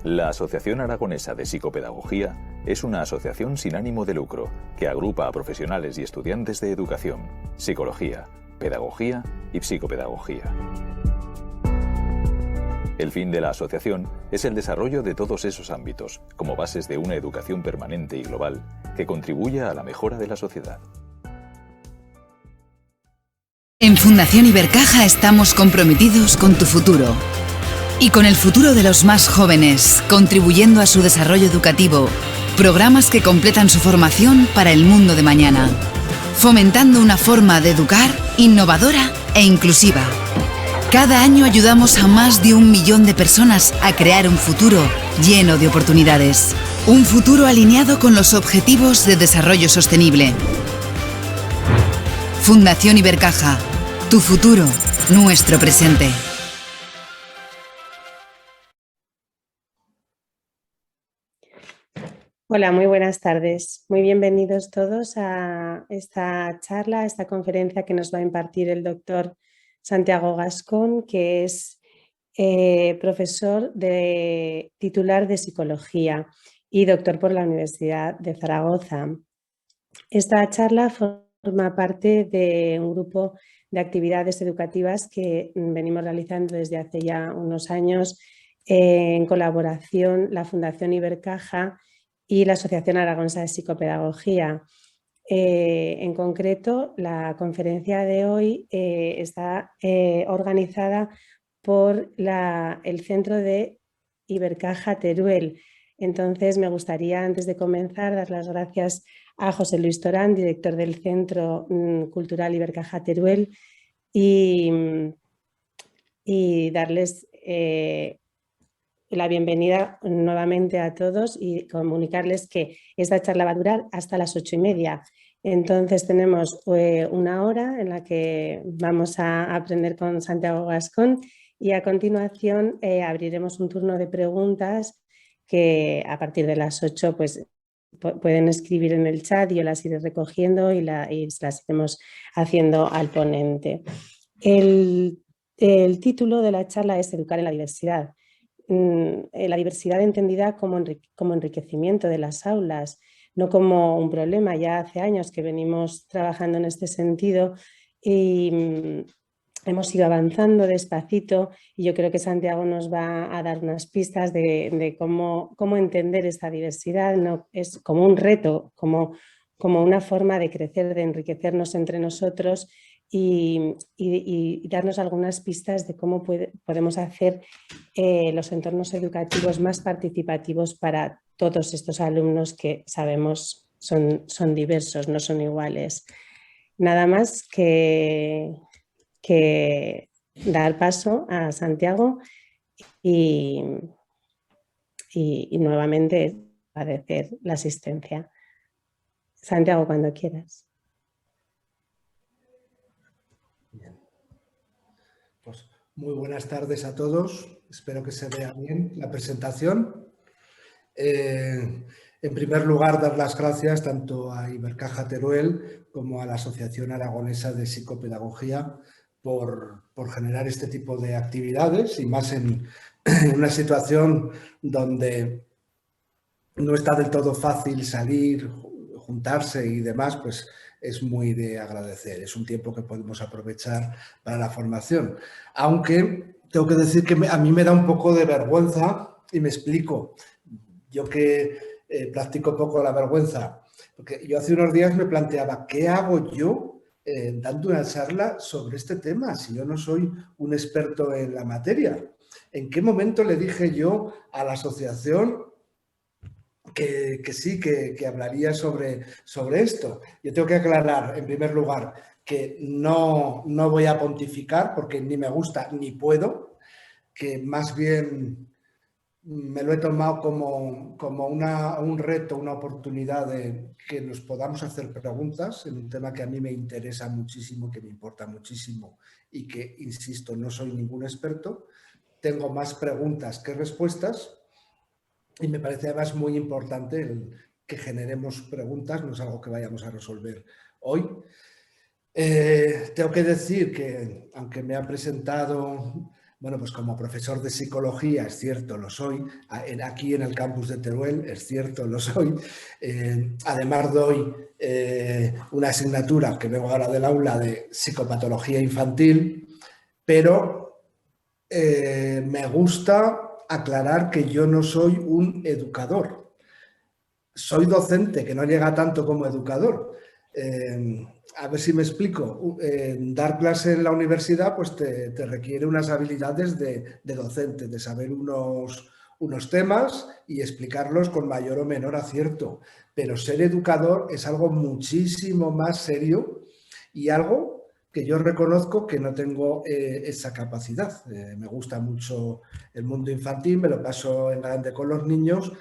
La Asociación Aragonesa de Psicopedagogía es una asociación sin ánimo de lucro que agrupa a profesionales y estudiantes de educación, psicología, pedagogía y psicopedagogía. El fin de la asociación es el desarrollo de todos esos ámbitos como bases de una educación permanente y global que contribuya a la mejora de la sociedad. En Fundación Ibercaja estamos comprometidos con tu futuro y con el futuro de los más jóvenes, contribuyendo a su desarrollo educativo, programas que completan su formación para el mundo de mañana, fomentando una forma de educar innovadora e inclusiva. Cada año ayudamos a más de 1 millón de personas a crear un futuro lleno de oportunidades. Un futuro alineado con los Objetivos de Desarrollo Sostenible. Fundación Ibercaja. Tu futuro, nuestro presente. Hola, muy buenas tardes. Muy bienvenidos todos a esta charla, a esta conferencia que nos va a impartir el doctor Santiago Gascón, que es profesor titular de Psicología y doctor por la Universidad de Zaragoza. Esta charla forma parte de un grupo de actividades educativas que venimos realizando desde hace ya unos años en colaboración la Fundación Ibercaja y la Asociación Aragonesa de Psicopedagogía. En concreto, la conferencia de hoy está organizada por el Centro de Ibercaja Teruel. Entonces, me gustaría, antes de comenzar, dar las gracias a José Luis Torán, director del Centro Cultural Ibercaja Teruel, y darles la bienvenida nuevamente a todos y comunicarles que esta charla va a durar hasta las 8:30. Entonces tenemos 1 hora en la que vamos a aprender con Santiago Gascón y a continuación abriremos un turno de preguntas que a partir de las 8 pues, pueden escribir en el chat y yo las iré recogiendo y las iremos haciendo al ponente. El título de la charla es Educar en la diversidad. La diversidad entendida como enriquecimiento de las aulas, no como un problema. Ya hace años que venimos trabajando en este sentido y hemos ido avanzando despacito y yo creo que Santiago nos va a dar unas pistas de cómo entender esta diversidad. No, es como un reto, como una forma de crecer, de enriquecernos entre nosotros y darnos algunas pistas de cómo podemos hacer los entornos educativos más participativos para todos estos alumnos que sabemos son diversos, no son iguales. Nada más que dar paso a Santiago y nuevamente agradecer la asistencia. Santiago, cuando quieras. Bien. Pues muy buenas tardes a todos. Espero que se vea bien la presentación. En primer lugar, dar las gracias tanto a Ibercaja Teruel como a la Asociación Aragonesa de Psicopedagogía por generar este tipo de actividades y más en una situación donde no está del todo fácil salir, juntarse y demás, pues es muy de agradecer. Es un tiempo que podemos aprovechar para la formación. Aunque tengo que decir que a mí me da un poco de vergüenza y me explico. Yo que practico poco la vergüenza, porque yo hace unos días me planteaba, ¿qué hago yo dando una charla sobre este tema si yo no soy un experto en la materia? ¿En qué momento le dije yo a la asociación que sí, que hablaría sobre esto? Yo tengo que aclarar, en primer lugar, que no voy a pontificar porque ni me gusta ni puedo, que más bien me lo he tomado como un reto, una oportunidad de que nos podamos hacer preguntas en un tema que a mí me interesa muchísimo, que me importa muchísimo y que, insisto, no soy ningún experto. Tengo más preguntas que respuestas y me parece además muy importante que generemos preguntas, no es algo que vayamos a resolver hoy. Tengo que decir que, aunque me ha presentado Bueno, pues como profesor de psicología, es cierto, lo soy. Aquí en el campus de Teruel, es cierto, lo soy. Además doy una asignatura que vengo ahora del aula de psicopatología infantil, pero me gusta aclarar que yo no soy un educador. Soy docente, que no llega tanto como educador. A ver si me explico. Dar clase en la universidad pues te requiere unas habilidades de docente, de saber unos temas y explicarlos con mayor o menor acierto. Pero ser educador es algo muchísimo más serio y algo que yo reconozco que no tengo esa capacidad. Me gusta mucho el mundo infantil, me lo paso en grande con los niños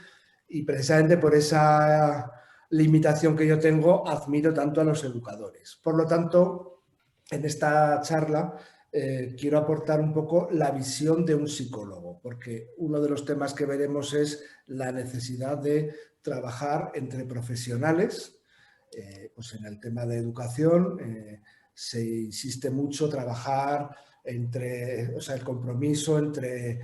y precisamente por esa limitación que yo tengo, admiro tanto a los educadores. Por lo tanto, en esta charla quiero aportar un poco la visión de un psicólogo, porque uno de los temas que veremos es la necesidad de trabajar entre profesionales. Pues en el tema de educación se insiste mucho trabajar entre, o sea, el compromiso entre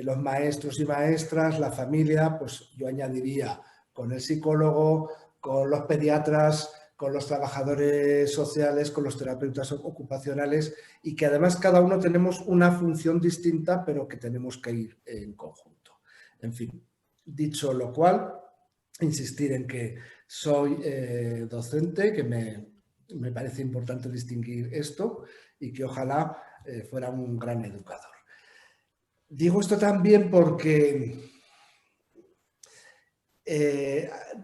los maestros y maestras, la familia, pues yo añadiría con el psicólogo, con los pediatras, con los trabajadores sociales, con los terapeutas ocupacionales y que además cada uno tenemos una función distinta, pero que tenemos que ir en conjunto. En fin, dicho lo cual, insistir en que soy docente, que me parece importante distinguir esto y que ojalá fuera un gran educador. Digo esto también porque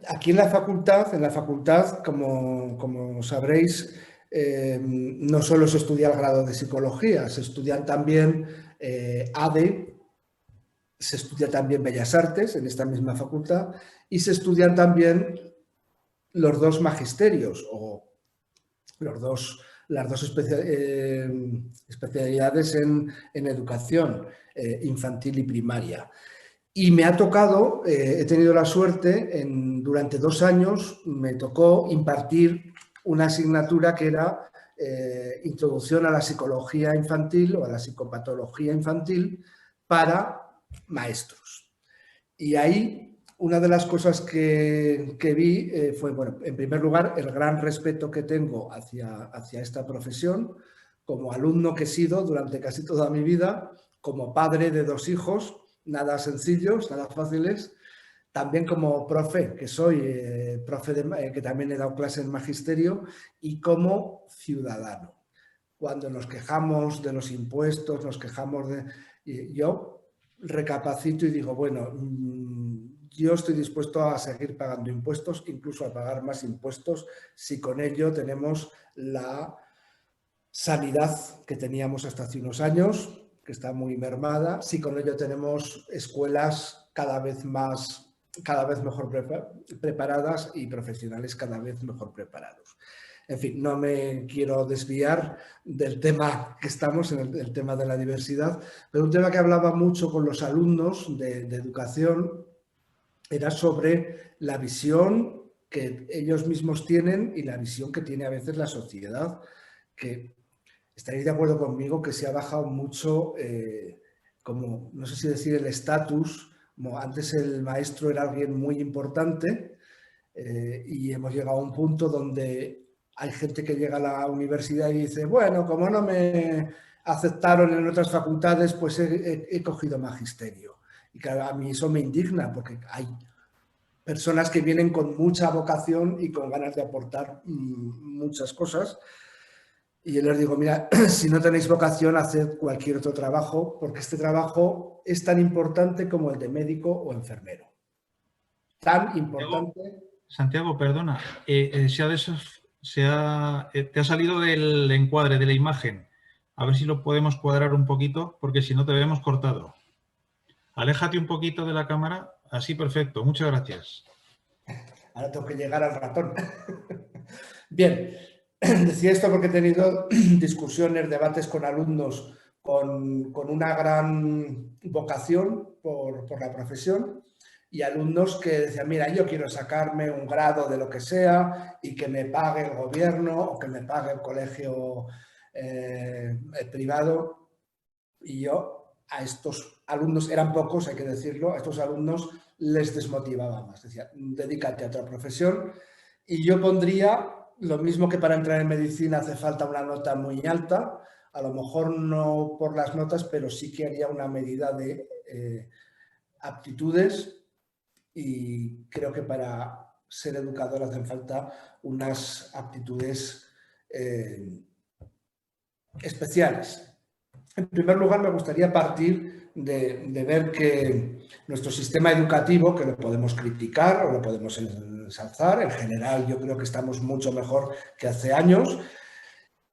aquí en la facultad, como sabréis, no solo se estudia el grado de psicología, se estudian también ADE, se estudia también Bellas Artes en esta misma facultad y se estudian también los dos magisterios o las dos especialidades en educación infantil y primaria. Y me ha tocado, he tenido la suerte, durante 2 años me tocó impartir una asignatura que era Introducción a la Psicología Infantil o a la Psicopatología Infantil para maestros. Y ahí una de las cosas que vi fue, bueno, en primer lugar, el gran respeto que tengo hacia esta profesión, como alumno que he sido durante casi toda mi vida, como padre de 2 hijos, nada sencillos, nada fáciles, también como profe, que soy profe que también he dado clase en magisterio, y como ciudadano. Cuando nos quejamos de los impuestos, nos quejamos de... Yo recapacito y digo, bueno, yo estoy dispuesto a seguir pagando impuestos, incluso a pagar más impuestos, si con ello tenemos la sanidad que teníamos hasta hace unos años, que está muy mermada, si con ello tenemos escuelas cada vez mejor preparadas y profesionales cada vez mejor preparados. En fin, no me quiero desviar del tema que estamos, en el tema de la diversidad, pero un tema que hablaba mucho con los alumnos de educación era sobre la visión que ellos mismos tienen y la visión que tiene a veces la sociedad, que estaréis de acuerdo conmigo que se ha bajado mucho, como no sé si decir el estatus, como antes el maestro era alguien muy importante y hemos llegado a un punto donde hay gente que llega a la universidad y dice, bueno, como no me aceptaron en otras facultades, pues he cogido magisterio. Y claro, a mí eso me indigna porque hay personas que vienen con mucha vocación y con ganas de aportar muchas cosas. Y yo les digo, mira, si no tenéis vocación, haced cualquier otro trabajo, porque este trabajo es tan importante como el de médico o enfermero. Tan importante. Santiago, perdona, te ha salido del encuadre de la imagen. A ver si lo podemos cuadrar un poquito, porque si no te vemos cortado. Aléjate un poquito de la cámara. Así, perfecto. Muchas gracias. Ahora tengo que llegar al ratón. Bien, decía esto porque he tenido discusiones, debates con alumnos con una gran vocación por la profesión y alumnos que decían, mira, yo quiero sacarme un grado de lo que sea y que me pague el gobierno o que me pague el colegio privado. Y yo a estos alumnos, eran pocos, hay que decirlo, a estos alumnos les desmotivaba más. Decía, dedícate a otra profesión. Y yo pondría lo mismo que para entrar en medicina hace falta una nota muy alta, a lo mejor no por las notas, pero sí que haría una medida de aptitudes, y creo que para ser educador hacen falta unas aptitudes especiales. En primer lugar, me gustaría partir de ver que nuestro sistema educativo, que lo podemos criticar o lo podemos ensalzar, en general yo creo que estamos mucho mejor que hace años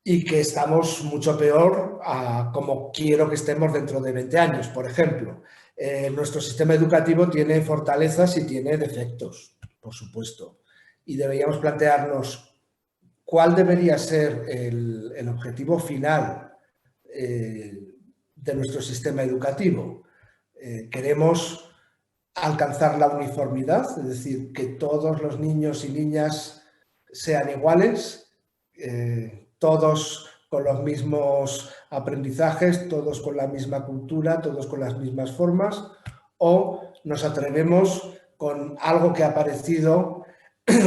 y que estamos mucho peor a como quiero que estemos dentro de 20 años, por ejemplo. Nuestro sistema educativo tiene fortalezas y tiene defectos, por supuesto, y deberíamos plantearnos cuál debería ser el objetivo final de nuestro sistema educativo. Queremos alcanzar la uniformidad, es decir, que todos los niños y niñas sean iguales, todos con los mismos aprendizajes, todos con la misma cultura, todos con las mismas formas, o nos atrevemos con algo que ha aparecido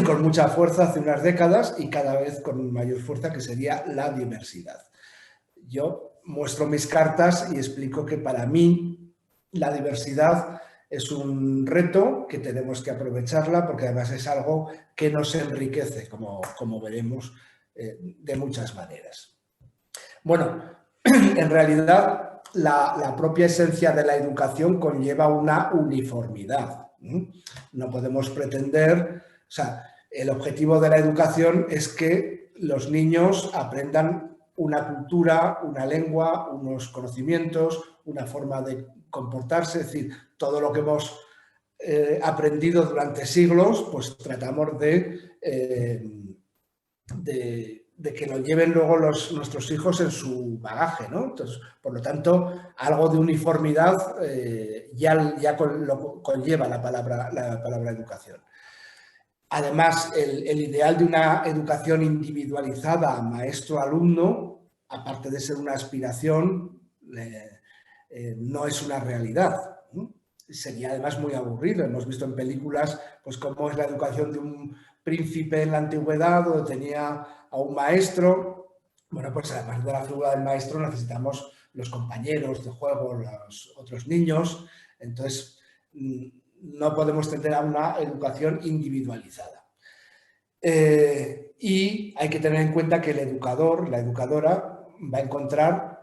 con mucha fuerza hace unas décadas y cada vez con mayor fuerza, que sería la diversidad. Yo muestro mis cartas y explico que para mí la diversidad es un reto, que tenemos que aprovecharla, porque además es algo que nos enriquece, como veremos, de muchas maneras. Bueno, en realidad la propia esencia de la educación conlleva una uniformidad. No podemos pretender, o sea, el objetivo de la educación es que los niños aprendan una cultura, una lengua, unos conocimientos, una forma de comportarse, es decir, todo lo que hemos aprendido durante siglos, pues tratamos de que lo lleven luego nuestros hijos en su bagaje, ¿no? Entonces, por lo tanto, algo de uniformidad ya lo conlleva la palabra educación. Además, el ideal de una educación individualizada maestro-alumno, aparte de ser una aspiración, no es una realidad. Sería además muy aburrido. Hemos visto en películas pues cómo es la educación de un príncipe en la antigüedad, donde tenía a un maestro. Bueno, pues además de la figura del maestro necesitamos los compañeros de juego, los otros niños. Entonces, no podemos tender a una educación individualizada. Y hay que tener en cuenta que el educador, la educadora, va a encontrar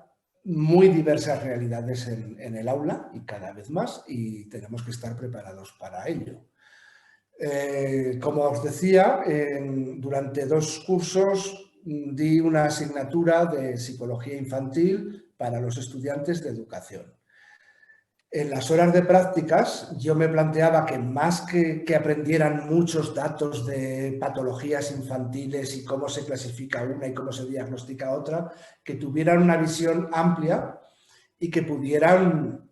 muy diversas realidades en el aula, y cada vez más, y tenemos que estar preparados para ello. Como os decía, durante 2 cursos di una asignatura de psicología infantil para los estudiantes de educación. En las horas de prácticas yo me planteaba que más que aprendieran muchos datos de patologías infantiles y cómo se clasifica una y cómo se diagnostica otra, que tuvieran una visión amplia y que pudieran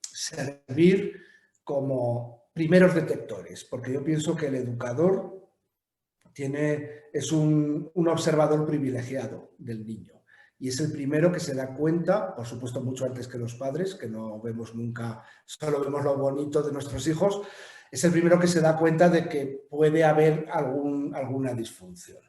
servir como primeros detectores, porque yo pienso que el educador es un observador privilegiado del niño. Y es el primero que se da cuenta, por supuesto mucho antes que los padres, que no vemos nunca, solo vemos lo bonito de nuestros hijos, es el primero que se da cuenta de que puede haber alguna disfunción.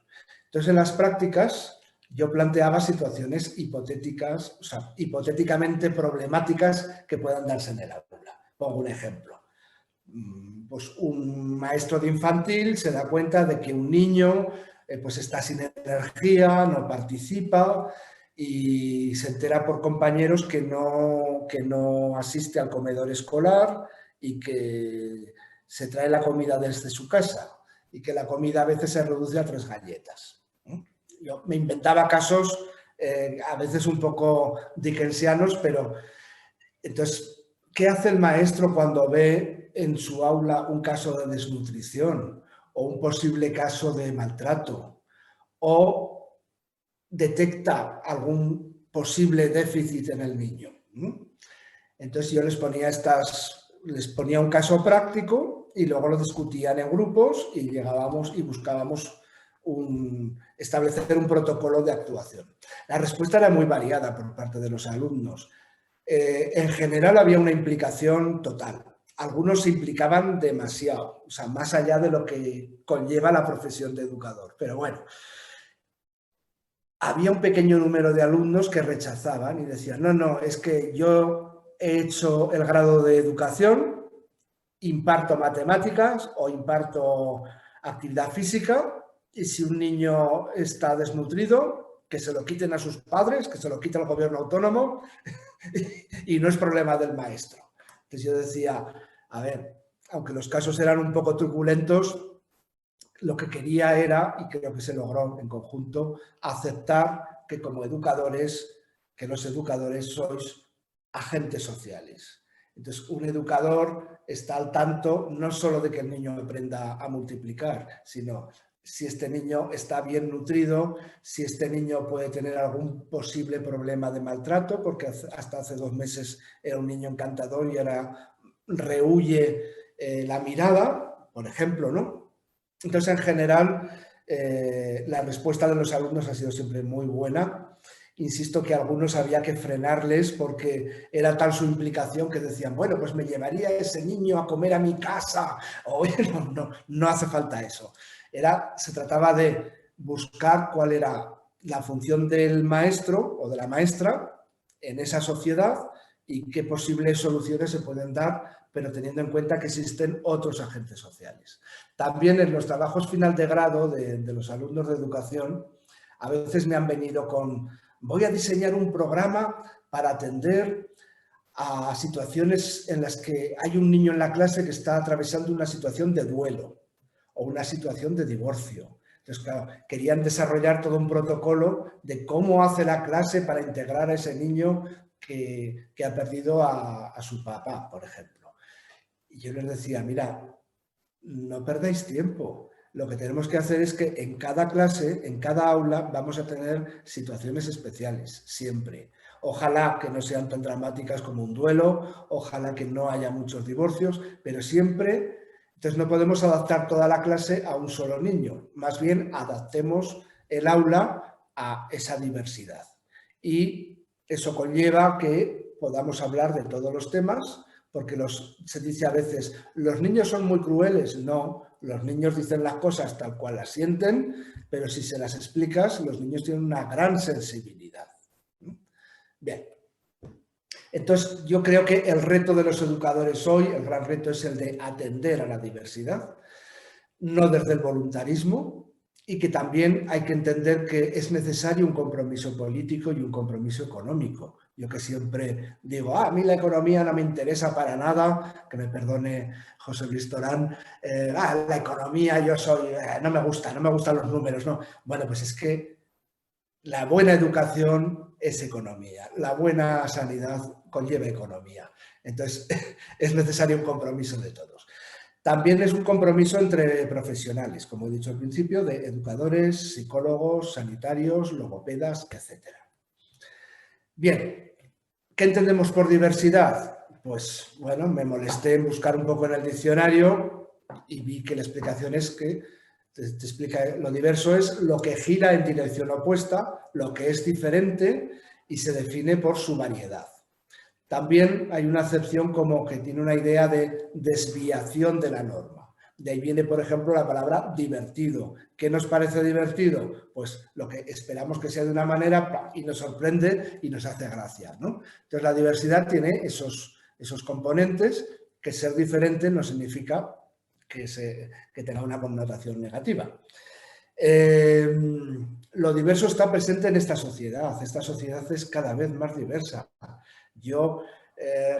Entonces, en las prácticas yo planteaba situaciones hipotéticas, o sea, hipotéticamente problemáticas que puedan darse en el aula. Pongo un ejemplo. Pues un maestro de infantil se da cuenta de que un niño pues está sin energía, no participa, y se entera por compañeros que no asiste al comedor escolar y que se trae la comida desde su casa y que la comida a veces se reduce a 3 galletas. Yo me inventaba casos a veces un poco dickensianos, pero entonces, ¿qué hace el maestro cuando ve en su aula un caso de desnutrición o un posible caso de maltrato o detecta algún posible déficit en el niño? Entonces yo les ponía un caso práctico y luego lo discutían en grupos y llegábamos y buscábamos establecer un protocolo de actuación. La respuesta era muy variada por parte de los alumnos. En general había una implicación total. Algunos se implicaban demasiado, o sea, más allá de lo que conlleva la profesión de educador. Pero bueno, había un pequeño número de alumnos que rechazaban y decían, no, es que yo he hecho el grado de educación, imparto matemáticas o imparto actividad física, y si un niño está desnutrido, que se lo quiten a sus padres, que se lo quite el gobierno autónomo y no es problema del maestro. Entonces yo decía, a ver, aunque los casos eran un poco turbulentos, lo que quería era, y creo que se logró en conjunto, aceptar que como educadores, que los educadores sois agentes sociales. Entonces, un educador está al tanto no solo de que el niño aprenda a multiplicar, sino si este niño está bien nutrido, si este niño puede tener algún posible problema de maltrato, porque hasta hace 2 meses era un niño encantador y ahora rehúye la mirada, por ejemplo, ¿no? Entonces, en general, la respuesta de los alumnos ha sido siempre muy buena. Insisto que a algunos había que frenarles porque era tal su implicación que decían, bueno, pues me llevaría a ese niño a comer a mi casa. O, no hace falta eso. Se trataba de buscar cuál era la función del maestro o de la maestra en esa sociedad y qué posibles soluciones se pueden dar, pero teniendo en cuenta que existen otros agentes sociales. También en los trabajos final de grado de los alumnos de educación, a veces me han venido con, voy a diseñar un programa para atender a situaciones en las que hay un niño en la clase que está atravesando una situación de duelo o una situación de divorcio. Entonces, claro, querían desarrollar todo un protocolo de cómo hace la clase para integrar a ese niño que ha perdido a su papá, por ejemplo. Y yo les decía, mira, no perdáis tiempo. Lo que tenemos que hacer es que en cada clase, en cada aula, vamos a tener situaciones especiales, siempre. Ojalá que no sean tan dramáticas como un duelo, ojalá que no haya muchos divorcios, pero siempre. Entonces no podemos adaptar toda la clase a un solo niño, más bien adaptemos el aula a esa diversidad. Y eso conlleva que podamos hablar de todos los temas, porque se dice a veces, los niños son muy crueles. No, los niños dicen las cosas tal cual las sienten, pero si se las explicas, los niños tienen una gran sensibilidad. Bien. Entonces, yo creo que el reto de los educadores hoy, el gran reto es el de atender a la diversidad, no desde el voluntarismo, y que también hay que entender que es necesario un compromiso político y un compromiso económico. Yo que siempre digo, a mí la economía no me interesa para nada, que me perdone José Luis Torán, la economía, yo soy, no me gustan los números, no. Bueno, pues es que la buena educación es economía, la buena sanidad conlleva economía. Entonces, es necesario un compromiso de todos. También es un compromiso entre profesionales, como he dicho al principio, de educadores, psicólogos, sanitarios, logopedas, etc. Bien, ¿qué entendemos por diversidad? Pues, bueno, me molesté en buscar un poco en el diccionario y vi que la explicación es que te explica, lo diverso es lo que gira en dirección opuesta, lo que es diferente y se define por su variedad. También hay una acepción como que tiene una idea de desviación de la norma. De ahí viene, por ejemplo, la palabra divertido. ¿Qué nos parece divertido? Pues lo que esperamos que sea de una manera y nos sorprende y nos hace gracia, ¿no? Entonces, la diversidad tiene esos componentes, que ser diferente no significa que tenga una connotación negativa. Lo diverso está presente en esta sociedad. Esta sociedad es cada vez más diversa. Yo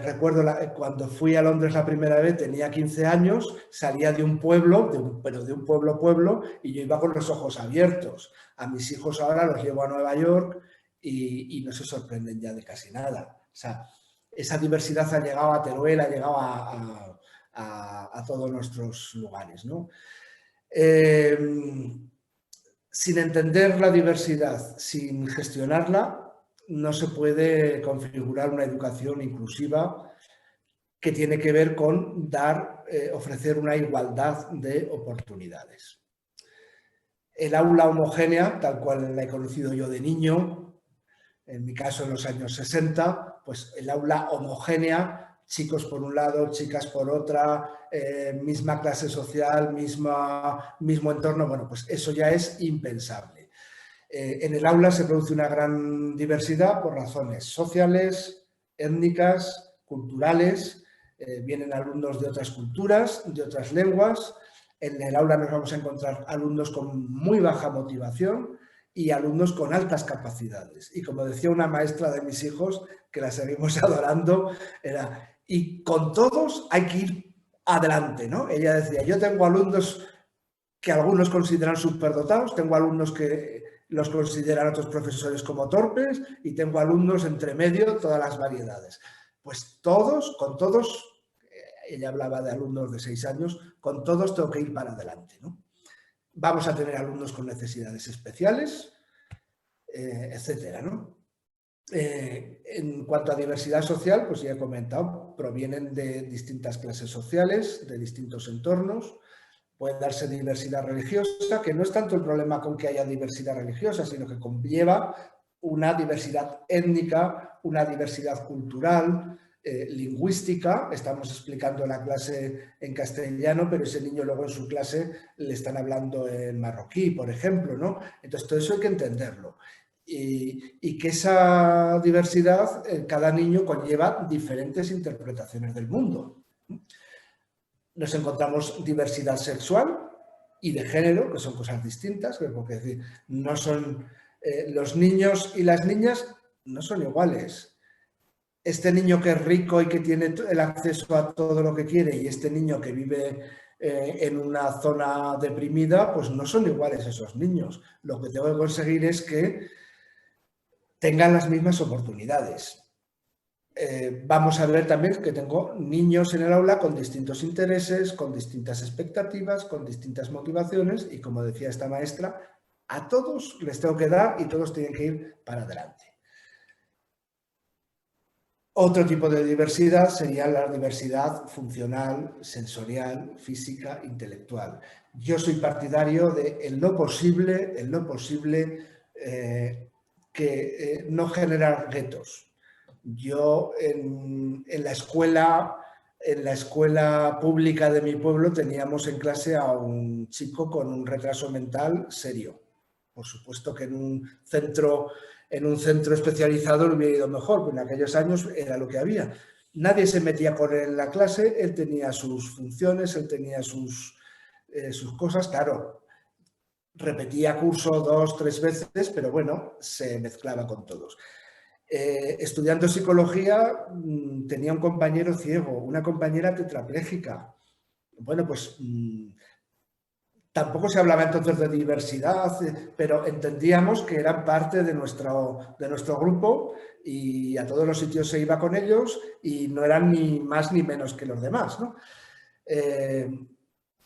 recuerdo cuando fui a Londres la primera vez, tenía 15 años, salía de un pueblo, pero de un pueblo, y yo iba con los ojos abiertos. A mis hijos ahora los llevo a Nueva York y no se sorprenden ya de casi nada. O sea, esa diversidad ha llegado a Teruel, ha llegado a todos nuestros lugares, ¿no? Sin entender la diversidad, sin gestionarla, no se puede configurar una educación inclusiva que tiene que ver con ofrecer una igualdad de oportunidades. el aula homogénea, tal cual la he conocido yo de niño, en mi caso en los años 60, pues el aula homogénea, chicos por un lado, chicas por otra, misma clase social, mismo entorno, bueno, pues eso ya es impensable. En el aula se produce una gran diversidad por razones sociales, étnicas, culturales, vienen alumnos de otras culturas, de otras lenguas. En el aula nos vamos a encontrar alumnos con muy baja motivación y alumnos con altas capacidades. Y como decía una maestra de mis hijos, que la seguimos adorando, era, y con todos hay que ir adelante, ¿no? Ella decía, yo tengo alumnos que algunos consideran superdotados, tengo alumnos que los consideran otros profesores como torpes y tengo alumnos entre medio, todas las variedades. Pues todos, con todos, ella hablaba de alumnos de 6 años, con todos tengo que ir para adelante, ¿no? Vamos a tener alumnos con necesidades especiales, etcétera, ¿no? En cuanto a diversidad social, pues ya he comentado, provienen de distintas clases sociales, de distintos entornos. Puede darse diversidad religiosa, que no es tanto el problema con que haya diversidad religiosa, sino que conlleva una diversidad étnica, una diversidad cultural, lingüística. Estamos explicando la clase en castellano, pero ese niño luego en su clase le están hablando en marroquí, por ejemplo, ¿no? Entonces, todo eso hay que entenderlo. Y que esa diversidad, cada niño conlleva diferentes interpretaciones del mundo. Nos encontramos diversidad sexual y de género, que son cosas distintas, porque es decir, no son, los niños y las niñas no son iguales. Este niño que es rico y que tiene el acceso a todo lo que quiere y este niño que vive en una zona deprimida, pues no son iguales esos niños. Lo que tengo que conseguir es que tengan las mismas oportunidades. Vamos a ver también que tengo niños en el aula con distintos intereses, con distintas expectativas, con distintas motivaciones y, como decía esta maestra, a todos les tengo que dar y todos tienen que ir para adelante. Otro tipo de diversidad sería la diversidad funcional, sensorial, física, intelectual. Yo soy partidario de en lo posible que no generar guetos. Yo en la escuela pública de mi pueblo teníamos en clase a un chico con un retraso mental serio. Por supuesto que en un centro especializado lo hubiera ido mejor, pero en aquellos años era lo que había. Nadie se metía con él en la clase, él tenía sus funciones, él tenía sus cosas, claro. Repetía curso 2 o 3 veces, pero bueno, se mezclaba con todos. Estudiando psicología tenía un compañero ciego, una compañera tetrapléjica. Bueno, pues tampoco se hablaba entonces de diversidad, pero entendíamos que eran parte de nuestro grupo y a todos los sitios se iba con ellos y no eran ni más ni menos que los demás, ¿no?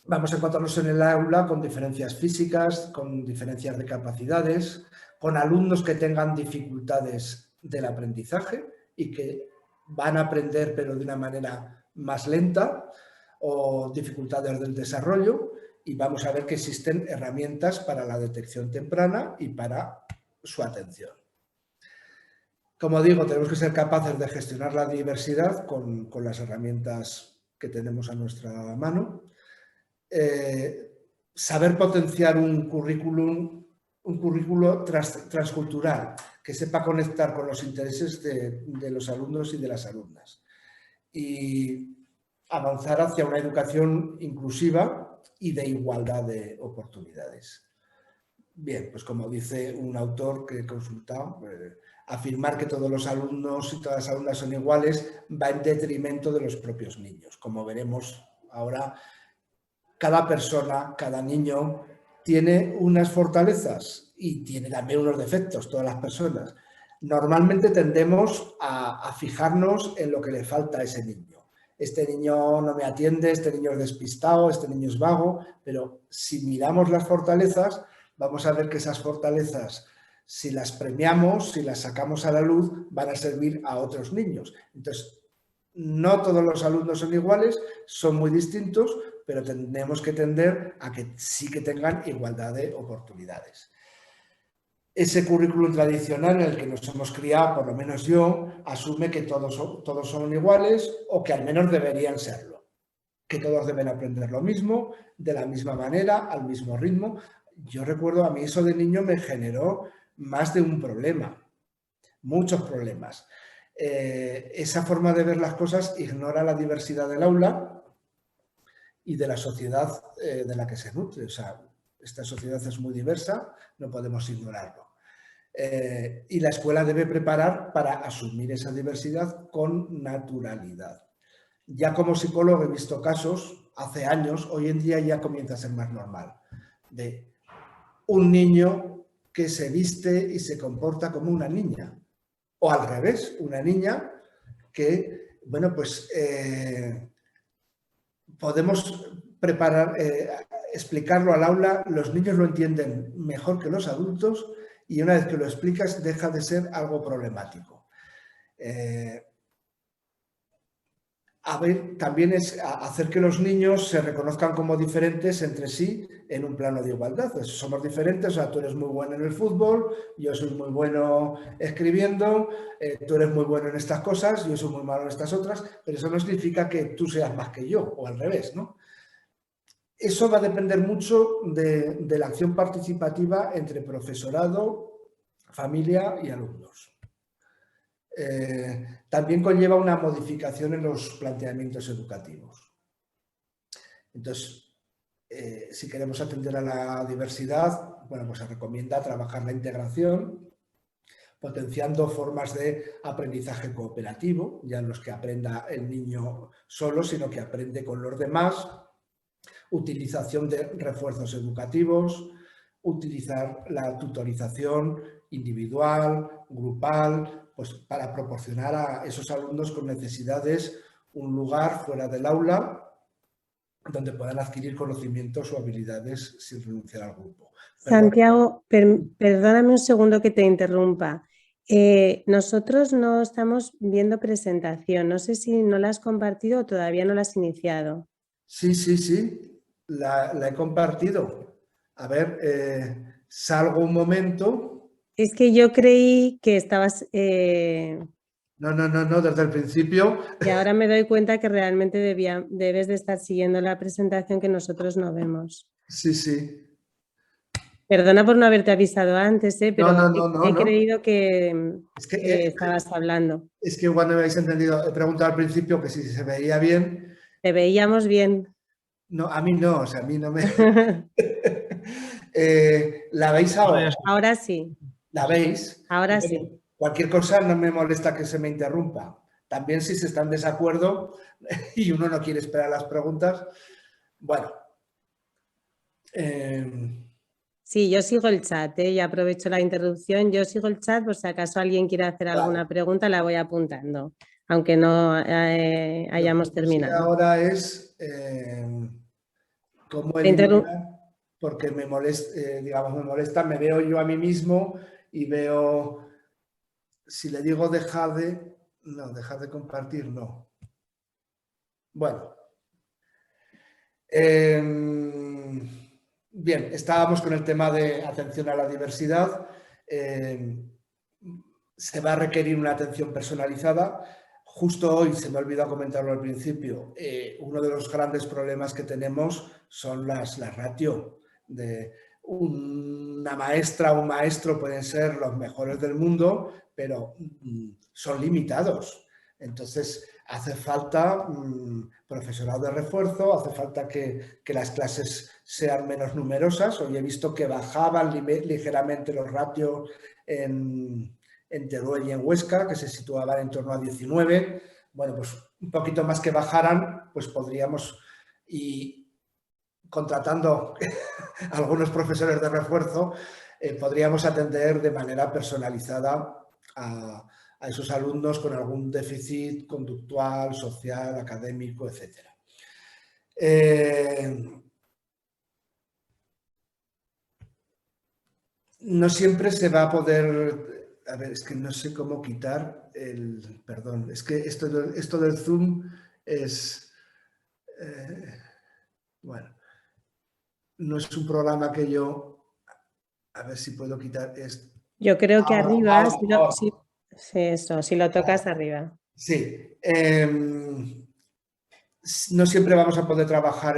Vamos a encontrarnos en el aula con diferencias físicas, con diferencias de capacidades, con alumnos que tengan dificultades del aprendizaje y que van a aprender pero de una manera más lenta o dificultades del desarrollo. Y vamos a ver que existen herramientas para la detección temprana y para su atención. Como digo, tenemos que ser capaces de gestionar la diversidad con las herramientas que tenemos a nuestra mano. Saber potenciar un currículo transcultural que sepa conectar con los intereses de los alumnos y de las alumnas. Y avanzar hacia una educación inclusiva y de igualdad de oportunidades. Bien, pues como dice un autor que he consultado, afirmar que todos los alumnos y todas las alumnas son iguales va en detrimento de los propios niños. Como veremos ahora, cada persona, cada niño tiene unas fortalezas y tiene también unos defectos, todas las personas. Normalmente tendemos a fijarnos en lo que le falta a ese niño. Este niño no me atiende, este niño es despistado, este niño es vago, pero si miramos las fortalezas, vamos a ver que esas fortalezas, si las premiamos, si las sacamos a la luz, van a servir a otros niños. Entonces, no todos los alumnos son iguales, son muy distintos, pero tenemos que tender a que sí que tengan igualdad de oportunidades. Ese currículum tradicional en el que nos hemos criado, por lo menos yo, asume que todos son iguales o que al menos deberían serlo, que todos deben aprender lo mismo, de la misma manera, al mismo ritmo. Yo recuerdo, a mí eso de niño me generó más de un problema, muchos problemas. Esa forma de ver las cosas ignora la diversidad del aula y de la sociedad de la que se nutre. O sea, esta sociedad es muy diversa, no podemos ignorarlo. Y la escuela debe preparar para asumir esa diversidad con naturalidad. Ya como psicólogo he visto casos, hace años, hoy en día ya comienza a ser más normal, de un niño que se viste y se comporta como una niña. O al revés, una niña que, bueno, pues podemos preparar, explicarlo al aula, los niños lo entienden mejor que los adultos y una vez que lo explicas deja de ser algo problemático. A ver, también es hacer que los niños se reconozcan como diferentes entre sí en un plano de igualdad. Pues somos diferentes, o sea, tú eres muy bueno en el fútbol, yo soy muy bueno escribiendo, tú eres muy bueno en estas cosas, yo soy muy malo en estas otras, pero eso no significa que tú seas más que yo, o al revés, ¿no? Eso va a depender mucho de la acción participativa entre profesorado, familia y alumnos. También conlleva una modificación en los planteamientos educativos. Entonces, si queremos atender a la diversidad, bueno, pues se recomienda trabajar la integración, potenciando formas de aprendizaje cooperativo, ya en los que aprenda el niño solo, sino que aprende con los demás, utilización de refuerzos educativos, utilizar la tutorización individual, grupal, pues para proporcionar a esos alumnos con necesidades un lugar fuera del aula donde puedan adquirir conocimientos o habilidades sin renunciar al grupo. Santiago, perdóname un segundo que te interrumpa. Nosotros no estamos viendo presentación. No sé si no la has compartido o todavía no la has iniciado. Sí. La he compartido. A ver, salgo un momento. Es que yo creí que estabas... No, desde el principio. Y ahora me doy cuenta que realmente debes de estar siguiendo la presentación que nosotros no vemos. Sí. Perdona por no haberte avisado antes, pero No. he creído que estabas hablando. Es que igual no me habéis entendido. He preguntado al principio que si se veía bien. Te veíamos bien. No, a mí no, o sea, a mí no me... ¿La veis ahora? Ahora sí. ¿La veis? Ahora sí. Cualquier cosa no me molesta que se me interrumpa. También si se está en desacuerdo y uno no quiere esperar las preguntas. Bueno. Sí, yo sigo el chat y aprovecho la interrupción. Yo sigo el chat por si acaso alguien quiere hacer alguna pregunta, la voy apuntando, aunque no hayamos terminado. Ahora es cómo eliminar, porque me molesta, me veo yo a mí mismo y veo, si le digo dejar de compartir, no. Bueno. Bien, estábamos con el tema de atención a la diversidad. Se va a requerir una atención personalizada. Justo hoy, se me ha olvidado comentarlo al principio, uno de los grandes problemas que tenemos son las ratio. De una maestra o un maestro pueden ser los mejores del mundo, pero son limitados. Entonces, hace falta profesorado de refuerzo, hace falta que las clases sean menos numerosas. Hoy he visto que bajaban ligeramente los ratios en Teruel y en Huesca, que se situaban en torno a 19. Bueno, pues un poquito más que bajaran, pues podríamos, y contratando algunos profesores de refuerzo, podríamos atender de manera personalizada a esos alumnos con algún déficit conductual, social, académico, etc. No siempre se va a poder... A ver, es que no sé cómo quitar el... Perdón, es que esto del Zoom es... Bueno, no es un programa que yo... A ver si puedo quitar esto. Yo creo que arriba, si lo tocas arriba. Sí. No siempre vamos a poder trabajar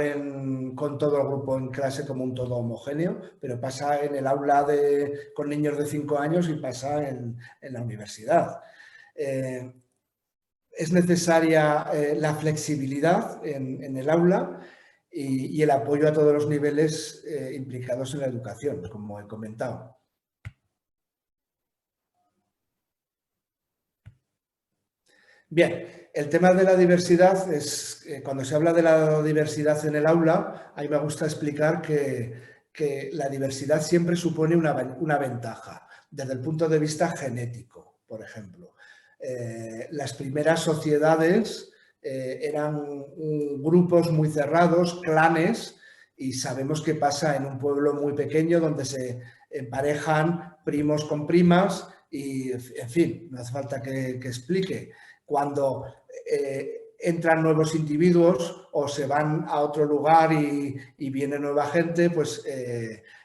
con todo el grupo en clase como un todo homogéneo, pero pasa en el aula con niños de 5 años y pasa en la universidad. Es necesaria la flexibilidad en el aula y el apoyo a todos los niveles implicados en la educación, como he comentado. Bien, el tema de la diversidad es, cuando se habla de la diversidad en el aula, a mí me gusta explicar que la diversidad siempre supone una ventaja, desde el punto de vista genético, por ejemplo. Las primeras sociedades eran grupos muy cerrados, clanes, y sabemos qué pasa en un pueblo muy pequeño donde se emparejan primos con primas y, en fin, no hace falta que explique. Cuando entran nuevos individuos o se van a otro lugar y viene nueva gente, pues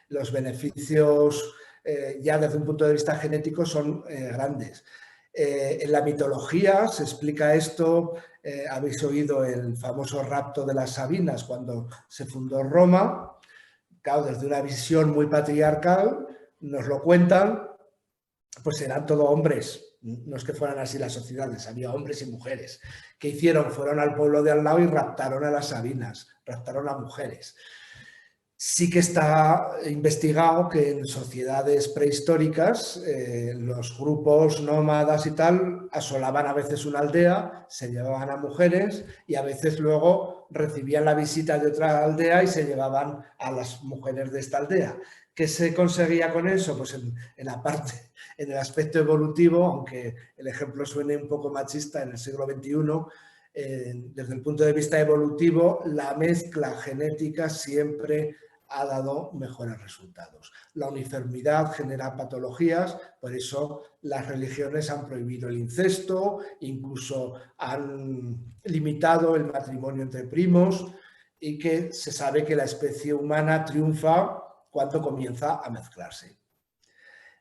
los beneficios ya desde un punto de vista genético son grandes. En la mitología se explica esto, habéis oído el famoso rapto de las Sabinas cuando se fundó Roma. Claro, desde una visión muy patriarcal nos lo cuentan, pues eran todo hombres. No es que fueran así las sociedades, había hombres y mujeres. ¿Qué hicieron? Fueron al pueblo de al lado y raptaron a las Sabinas, raptaron a mujeres. Sí que está investigado que en sociedades prehistóricas los grupos nómadas y tal asolaban a veces una aldea, se llevaban a mujeres y a veces luego recibían la visita de otra aldea y se llevaban a las mujeres de esta aldea. ¿Qué se conseguía con eso? Pues en el aspecto evolutivo, aunque el ejemplo suene un poco machista en el siglo XXI, desde el punto de vista evolutivo, la mezcla genética siempre ha dado mejores resultados. La uniformidad genera patologías, por eso las religiones han prohibido el incesto, incluso han limitado el matrimonio entre primos y que se sabe que la especie humana triunfa cuando comienza a mezclarse.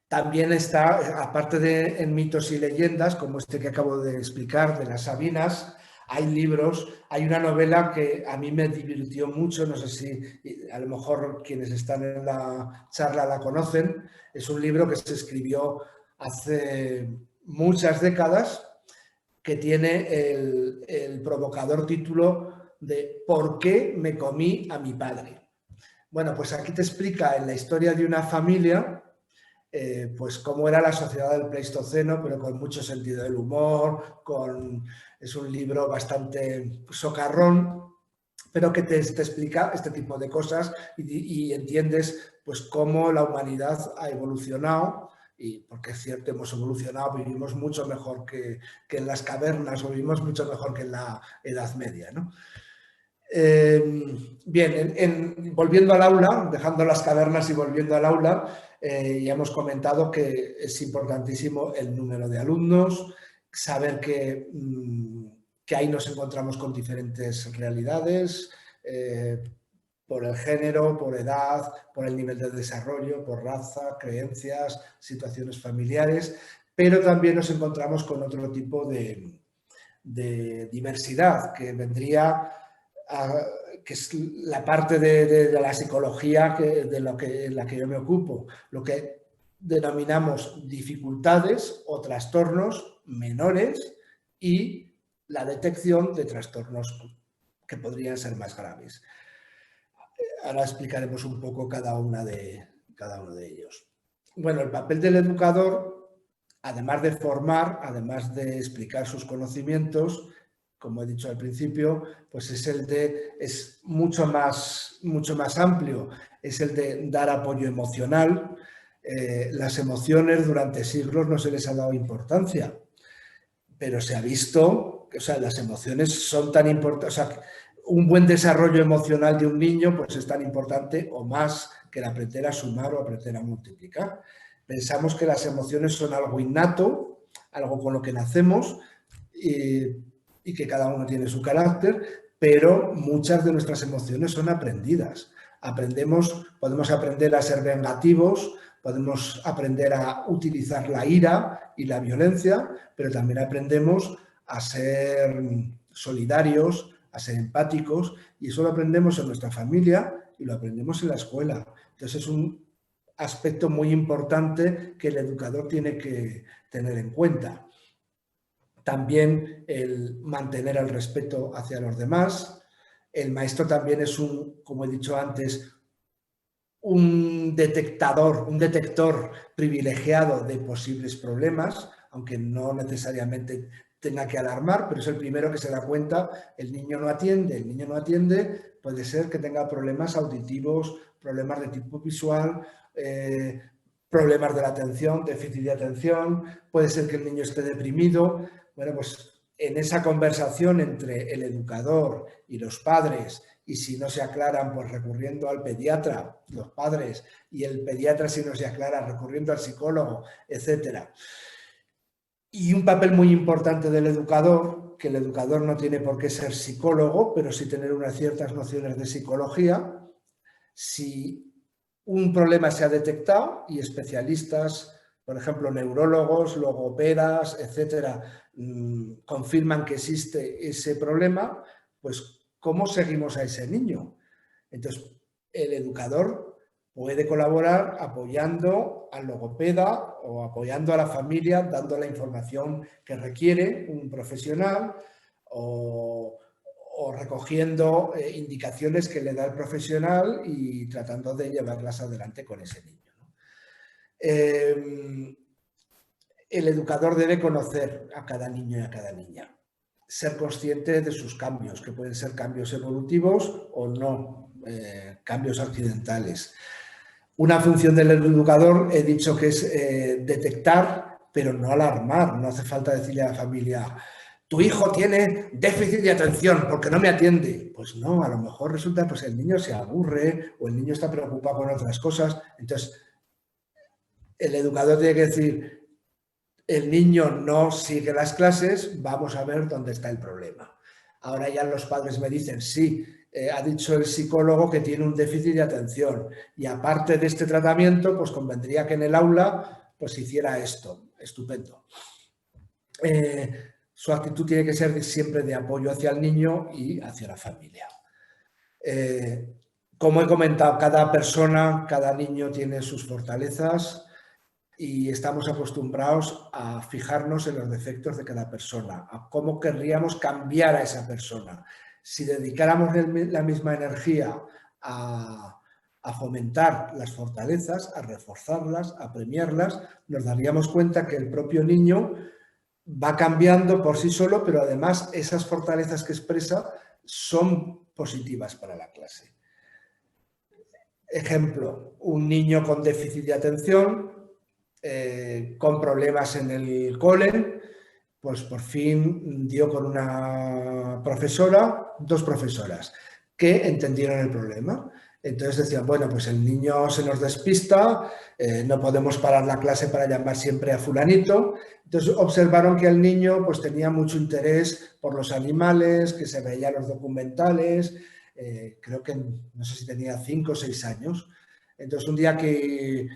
También está, aparte de en mitos y leyendas, como este que acabo de explicar, de las Sabinas, hay libros, hay una novela que a mí me divirtió mucho, no sé si a lo mejor quienes están en la charla la conocen, es un libro que se escribió hace muchas décadas, que tiene el provocador título de ¿Por qué me comí a mi padre? Bueno, pues aquí te explica en la historia de una familia pues cómo era la sociedad del Pleistoceno, pero con mucho sentido del humor, es un libro bastante socarrón, pero que te explica este tipo de cosas y entiendes pues cómo la humanidad ha evolucionado, y porque es cierto, hemos evolucionado, vivimos mucho mejor que en las cavernas o vivimos mucho mejor que en la Edad Media, ¿no? Bien, volviendo al aula, dejando las cavernas y volviendo al aula, ya hemos comentado que es importantísimo el número de alumnos, saber que ahí nos encontramos con diferentes realidades, por el género, por edad, por el nivel de desarrollo, por raza, creencias, situaciones familiares, pero también nos encontramos con otro tipo de diversidad que vendría que es la parte de la psicología en la que yo me ocupo, lo que denominamos dificultades o trastornos menores y la detección de trastornos que podrían ser más graves. Ahora explicaremos un poco cada uno de ellos. Bueno, el papel del educador, además de formar, además de explicar sus conocimientos, como he dicho al principio, pues es mucho más amplio, es el de dar apoyo emocional. Las emociones durante siglos no se les ha dado importancia, pero se ha visto, o sea, las emociones son tan importantes, o sea, un buen desarrollo emocional de un niño pues es tan importante o más que el aprender a sumar o aprender a multiplicar. Pensamos que las emociones son algo innato, algo con lo que nacemos, y que cada uno tiene su carácter, pero muchas de nuestras emociones son aprendidas. Podemos aprender a ser vengativos, podemos aprender a utilizar la ira y la violencia, pero también aprendemos a ser solidarios, a ser empáticos, y eso lo aprendemos en nuestra familia y lo aprendemos en la escuela. Entonces es un aspecto muy importante que el educador tiene que tener en cuenta. También el mantener el respeto hacia los demás. El maestro también es como he dicho antes, un detector privilegiado de posibles problemas, aunque no necesariamente tenga que alarmar, pero es el primero que se da cuenta. El niño no atiende, puede ser que tenga problemas auditivos, problemas de tipo visual, problemas de la atención, déficit de atención, puede ser que el niño esté deprimido. Bueno, pues en esa conversación entre el educador y los padres, y si no se aclaran, pues recurriendo al pediatra, los padres, y el pediatra, si no se aclara, recurriendo al psicólogo, etc. Y un papel muy importante del educador, que el educador no tiene por qué ser psicólogo, pero sí tener unas ciertas nociones de psicología. Si un problema se ha detectado y especialistas, por ejemplo, neurólogos, logopedas, etcétera, confirman que existe ese problema, pues ¿cómo seguimos a ese niño? Entonces, el educador puede colaborar apoyando al logopeda o apoyando a la familia, dando la información que requiere un profesional o recogiendo indicaciones que le da el profesional y tratando de llevarlas adelante con ese niño, ¿no? El educador debe conocer a cada niño y a cada niña, ser consciente de sus cambios, que pueden ser cambios evolutivos o no, cambios accidentales. Una función del educador, he dicho que es detectar, pero no alarmar. No hace falta decirle a la familia: tu hijo tiene déficit de atención porque no me atiende. Pues no, a lo mejor resulta que el niño se aburre o el niño está preocupado con otras cosas. Entonces, el educador tiene que decir: el niño no sigue las clases, vamos a ver dónde está el problema. Ahora ya los padres me dicen: sí, ha dicho el psicólogo que tiene un déficit de atención y aparte de este tratamiento, pues convendría que en el aula pues hiciera esto. Estupendo. Su actitud tiene que ser siempre de apoyo hacia el niño y hacia la familia. Como he comentado, cada persona, cada niño tiene sus fortalezas y estamos acostumbrados a fijarnos en los defectos de cada persona, a cómo querríamos cambiar a esa persona. Si dedicáramos la misma energía a fomentar las fortalezas, a reforzarlas, a premiarlas, nos daríamos cuenta que el propio niño va cambiando por sí solo, pero además esas fortalezas que expresa son positivas para la clase. Ejemplo, un niño con déficit de atención, con problemas en el cole, pues por fin dio con una profesora, dos profesoras, que entendieron el problema. Entonces decían: bueno, pues el niño se nos despista, no podemos parar la clase para llamar siempre a fulanito. Entonces observaron que el niño pues tenía mucho interés por los animales, que se veía los documentales, creo que no sé si tenía 5 o 6 años. Entonces un día que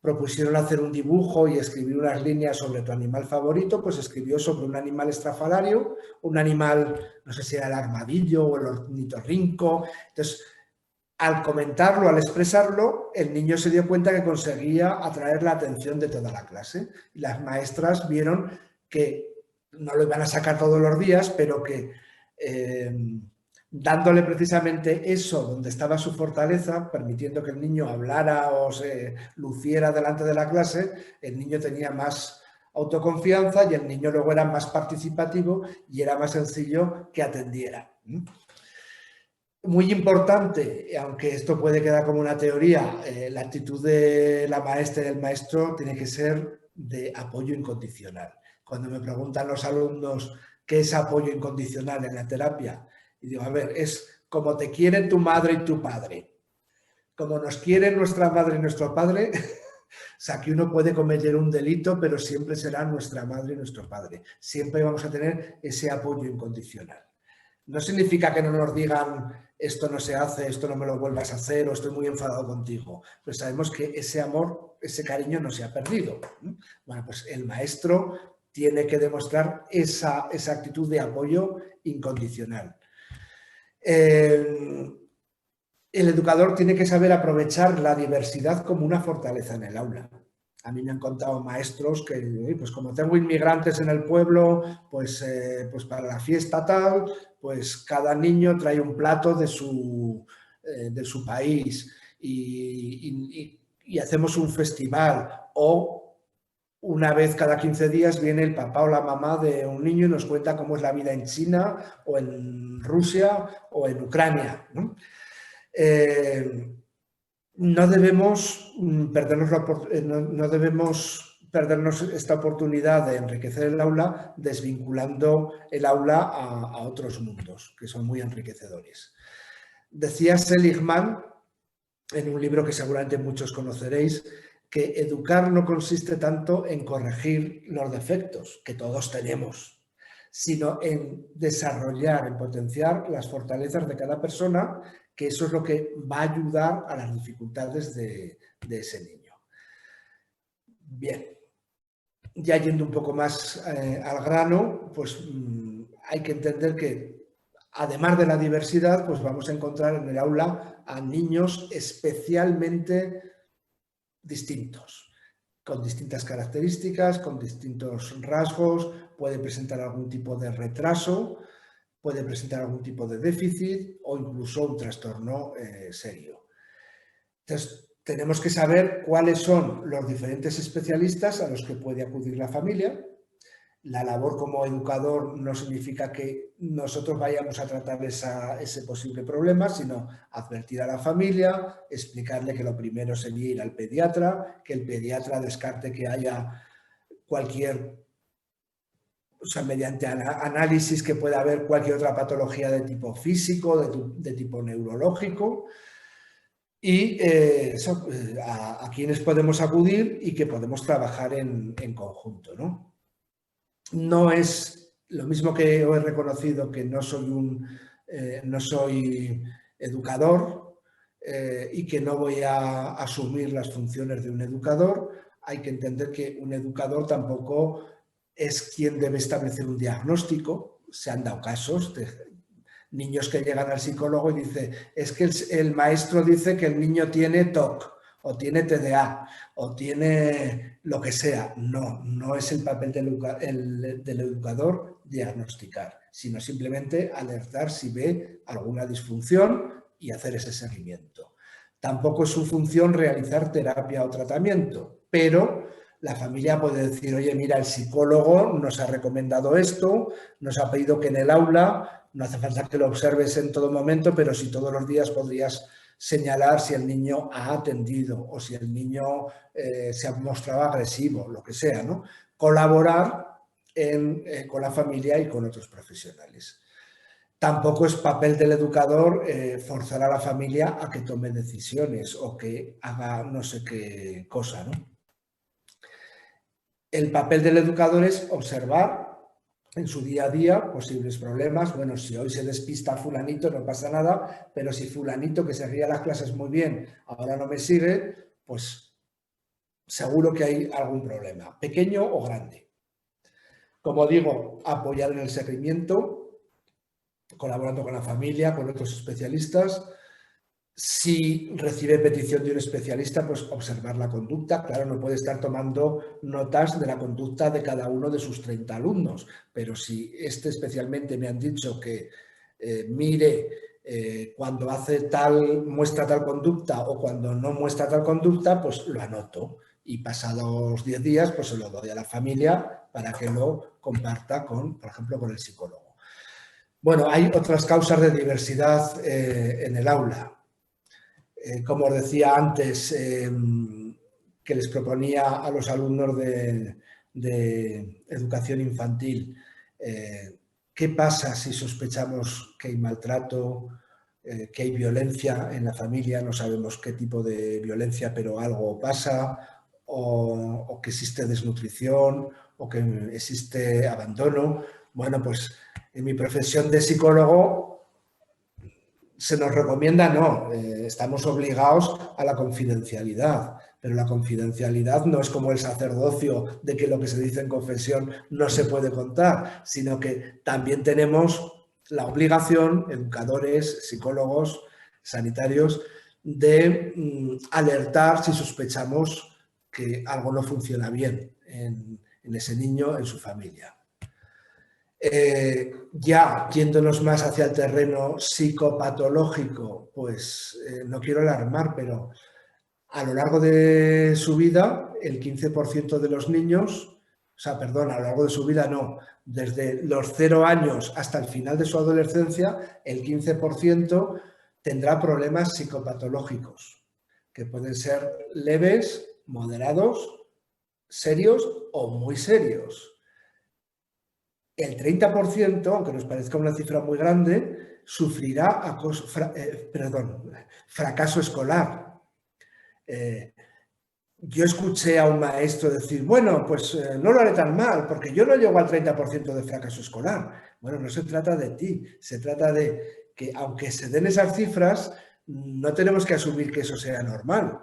propusieron hacer un dibujo y escribir unas líneas sobre tu animal favorito, pues escribió sobre un animal estrafalario, un animal, no sé si era el armadillo o el ornitorrinco. Entonces, al comentarlo, al expresarlo, el niño se dio cuenta que conseguía atraer la atención de toda la clase. Y las maestras vieron que no lo iban a sacar todos los días, pero que dándole precisamente eso donde estaba su fortaleza, permitiendo que el niño hablara o se luciera delante de la clase, el niño tenía más autoconfianza y el niño luego era más participativo y era más sencillo que atendiera. Muy importante, aunque esto puede quedar como una teoría, la actitud de la maestra y del maestro tiene que ser de apoyo incondicional. Cuando me preguntan los alumnos qué es apoyo incondicional en la terapia, y digo: a ver, es como te quieren tu madre y tu padre, como nos quieren nuestra madre y nuestro padre. O sea, que uno puede cometer un delito, pero siempre será nuestra madre y nuestro padre. Siempre vamos a tener ese apoyo incondicional. No significa que no nos digan esto no se hace, esto no me lo vuelvas a hacer o estoy muy enfadado contigo. Pues sabemos que ese amor, ese cariño no se ha perdido. Bueno, pues el maestro tiene que demostrar esa actitud de apoyo incondicional. El educador tiene que saber aprovechar la diversidad como una fortaleza en el aula. A mí me han contado maestros que, pues como tengo inmigrantes en el pueblo, pues para la fiesta tal, pues cada niño trae un plato de su país y hacemos un festival. O una vez cada 15 días viene el papá o la mamá de un niño y nos cuenta cómo es la vida en China o en Rusia o en Ucrania, ¿no? No debemos perdernos esta oportunidad de enriquecer el aula desvinculando el aula a otros mundos que son muy enriquecedores. Decía Seligman, en un libro que seguramente muchos conoceréis, que educar no consiste tanto en corregir los defectos que todos tenemos, sino en desarrollar, en potenciar las fortalezas de cada persona, que eso es lo que va a ayudar a las dificultades de ese niño. Bien, ya yendo un poco más al grano, pues hay que entender que además de la diversidad, pues vamos a encontrar en el aula a niños especialmente distintos, con distintas características, con distintos rasgos, puede presentar algún tipo de retraso, puede presentar algún tipo de déficit o incluso un trastorno serio. Entonces, tenemos que saber cuáles son los diferentes especialistas a los que puede acudir la familia. La labor como educador no significa que nosotros vayamos a tratar ese posible problema, sino advertir a la familia, explicarle que lo primero sería ir al pediatra, que el pediatra descarte que haya cualquier, o sea, mediante análisis que pueda haber cualquier otra patología de tipo físico, de tipo neurológico, y a quienes podemos acudir y que podemos trabajar en conjunto, ¿no? No es lo mismo que os he reconocido que no soy educador y que no voy a asumir las funciones de un educador. Hay que entender que un educador tampoco es quien debe establecer un diagnóstico. Se han dado casos de niños que llegan al psicólogo y dicen, es que el maestro dice que el niño tiene TOC o tiene TDA o tiene lo que sea. No es el papel del educador diagnosticar, sino simplemente alertar si ve alguna disfunción y hacer ese seguimiento. Tampoco es su función realizar terapia o tratamiento, pero la familia puede decir, oye, mira, el psicólogo nos ha recomendado esto, nos ha pedido que en el aula, no hace falta que lo observes en todo momento, pero si todos los días podrías señalar si el niño ha atendido o si el niño se ha mostrado agresivo, lo que sea, ¿no? Colaborar con la familia y con otros profesionales. Tampoco es papel del educador forzar a la familia a que tome decisiones o que haga no sé qué cosa, ¿no? El papel del educador es observar en su día a día posibles problemas. Bueno, si hoy se despista fulanito no pasa nada, pero si fulanito que seguía las clases muy bien ahora no me sigue, pues seguro que hay algún problema, pequeño o grande. Como digo, apoyar en el seguimiento, colaborando con la familia, con otros especialistas. Si recibe petición de un especialista, pues observar la conducta. Claro, no puede estar tomando notas de la conducta de cada uno de sus 30 alumnos, pero si especialmente me han dicho que mire cuando muestra tal conducta o cuando no muestra tal conducta, pues lo anoto y pasados 10 días pues se lo doy a la familia para que lo comparta por ejemplo, con el psicólogo. Bueno, hay otras causas de diversidad en el aula. Como os decía antes, que les proponía a los alumnos de educación infantil, ¿qué pasa si sospechamos que hay maltrato, que hay violencia en la familia? No sabemos qué tipo de violencia, pero algo pasa, o que existe desnutrición, o que existe abandono. Bueno, pues En mi profesión de psicólogo se nos recomienda no, estamos obligados a la confidencialidad, pero la confidencialidad no es como el sacerdocio de que lo que se dice en confesión no se puede contar, sino que también tenemos la obligación, educadores, psicólogos, sanitarios, de alertar si sospechamos que algo no funciona bien en ese niño, en su familia. Ya yéndonos más hacia el terreno psicopatológico, pues no quiero alarmar, pero a lo largo de su vida, el 15% de los niños, a lo largo de su vida no, desde los 0 años hasta el final de su adolescencia, el 15% tendrá problemas psicopatológicos, que pueden ser leves, moderados, serios o muy serios. El 30%, aunque nos parezca una cifra muy grande, sufrirá fracaso escolar. Yo escuché a un maestro decir, bueno, pues no lo haré tan mal, porque yo no llego al 30% de fracaso escolar. Bueno, no se trata de ti, se trata de que aunque se den esas cifras, no tenemos que asumir que eso sea normal